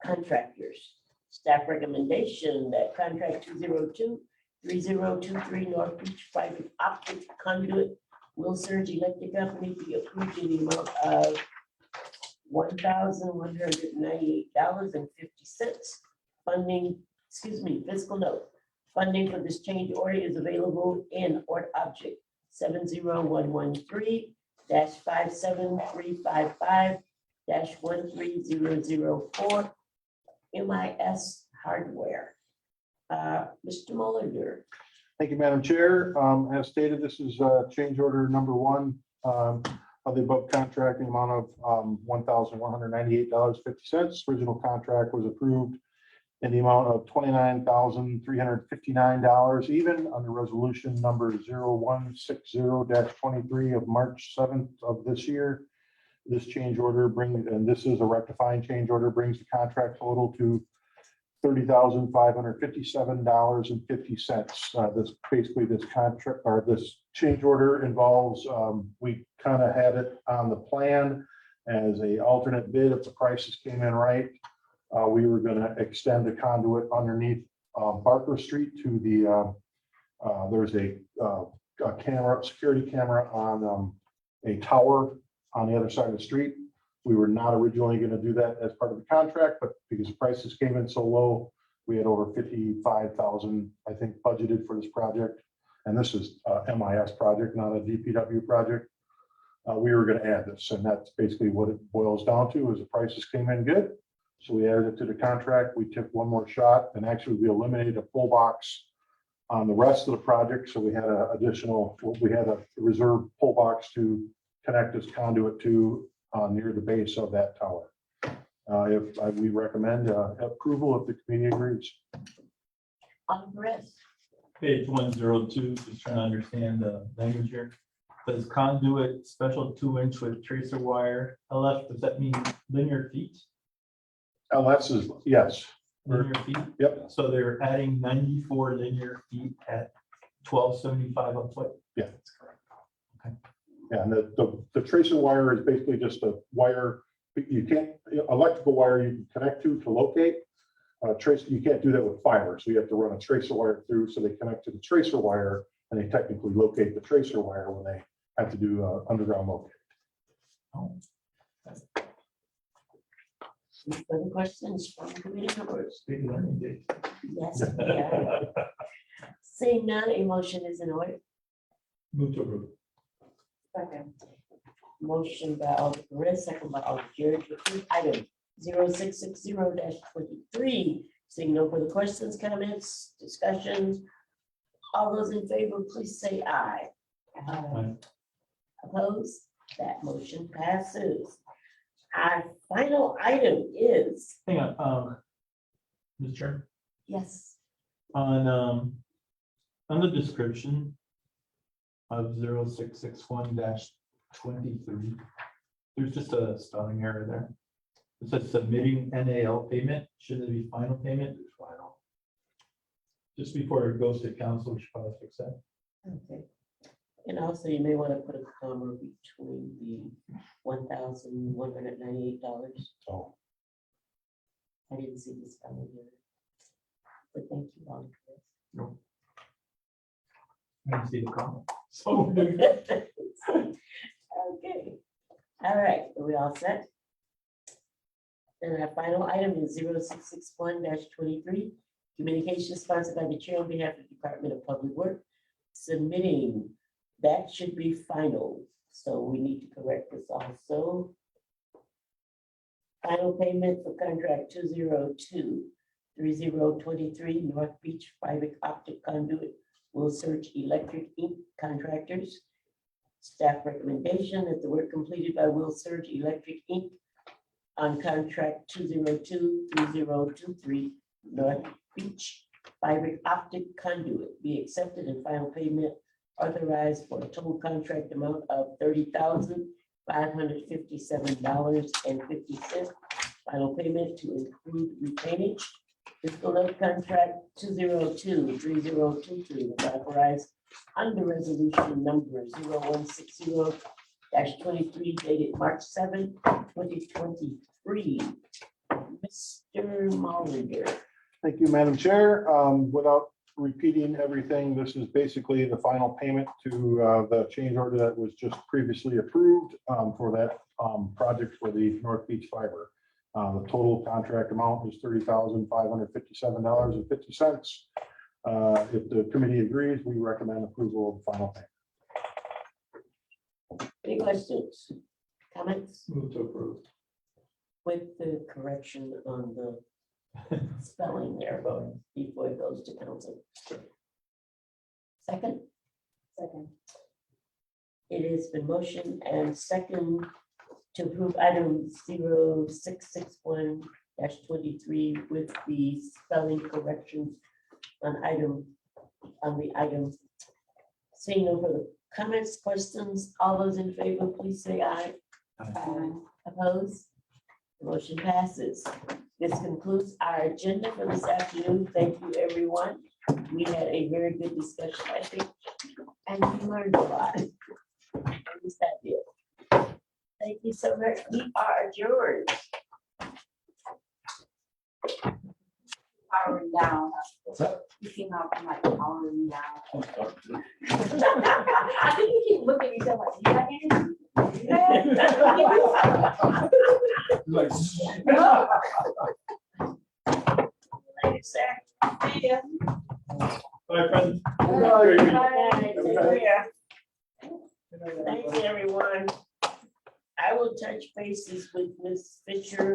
Contractors. Staff recommendation that contract 2023023 North Beach Fiber Optic Conduit, Will Surge Electric Company be approved in the amount of $1,198.50. Funding, fiscal note. Funding for this change order is available in order object 70113-57355-13004 MIS Hardware. Mr. Mullender. Thank you, Madam Chair. As stated, this is change order number 1 of the above contract in the amount of $1,198.50. Original contract was approved in the amount of $29,359 even under resolution number 0160-23 of March 7th of this year. This change order brings, and this is a rectifying change order, brings the contract total to $30,557.50. This basically this contract or this change order involves, we kind of had it on the plan as a alternate bid if the prices came in right. We were going to extend the conduit underneath Barker Street to the, there's a camera, security camera on a tower on the other side of the street. We were not originally going to do that as part of the contract, but because the prices came in so low, we had over 55,000, I think, budgeted for this project. And this is a MIS project, not a DPW project. We were going to add this, and that's basically what it boils down to is the prices came in good. So we added it to the contract. We took one more shot, and actually we eliminated a full box on the rest of the project. So we had an additional, we had a reserve pull box to connect this conduit to near the base of that tower. We recommend approval if the committee agrees. On the rest. Page 102, just trying to understand the language here. Says conduit, special 2-inch with tracer wire. LF, does that mean linear feet? LS is, yes. Linear feet? Yep. So they're adding 94 linear feet at 1275 a foot. Yeah, that's correct. Okay. Yeah, and the tracer wire is basically just a wire. You can't, electrical wire you can connect to locate. Tracer, you can't do that with fiber. So you have to run a tracer wire through so they connect to the tracer wire and they technically locate the tracer wire when they have to do underground locate. Oh. Any further questions from committee members? Big learning day. Yes, yeah. Seeing none, a motion is in order. Move to approve. Second. Motion by Alder Perez, second by Alder Jerry to approve item 0660-23. Seeing no further questions, comments, discussions, All those in favor, please say aye. Aye. Opposed? That motion passes. Our final item is, Hang on, Mr. Chair, yes, on the description of 0661-23, there's just a spelling error there. It says submitting NAL payment, shouldn't it be final payment? Final. Just before it goes to council, we should probably fix that. okay. And also you may want to put a comma between the $1,198. So I didn't see this coming here. But thank you all for I didn't see the comment. So we're doing this. Okay, all right, are we all set? And our final item is 0661-23, communication sponsored by the chair on behalf of the Department of Public Works, submitting, that should be final, so we need to correct this also. Final payment for contract 202-3023 North Beach Fiber Optic Conduit Will Search Electric Inc. Contractors. Staff recommendation that the work completed by Will Surge Electric Inc. on contract 202-3023 North Beach Fiber Optic Conduit be accepted and final payment authorized for a total contract amount of $30,557.50. Final payment to include retainage. Fiscal note contract 202-3023 was authorized under resolution number 0160-23 dated March 7, 2023. Mr. Mullender. Thank you, Madam Chair. Without repeating everything, this is basically the final payment to the change order that was just previously approved for that project for the North Beach Fiber. The total contract amount is $30,557.50. If the committee agrees, we recommend approval of the final payment. Any questions, comments Move to approve. with the correction on the spelling there before it goes to council? Second? Second. It has been motion and second to approve item 0661-23 with the spelling corrections on the item. Seeing no further comments, questions, all those in favor, please say aye. Aye. Opposed? The motion passes. This concludes our agenda for this afternoon. Thank you, everyone. We had a very good discussion, I think, and we learned a lot. At least I did. Thank you so much. We are adjourned. Powering down. You came out from like powering down. I think you keep looking at each other like, you got Like, Later, sir. anything? Yeah. bye, friends. Good night. Thanks, everyone. I will touch bases with Ms. Fisher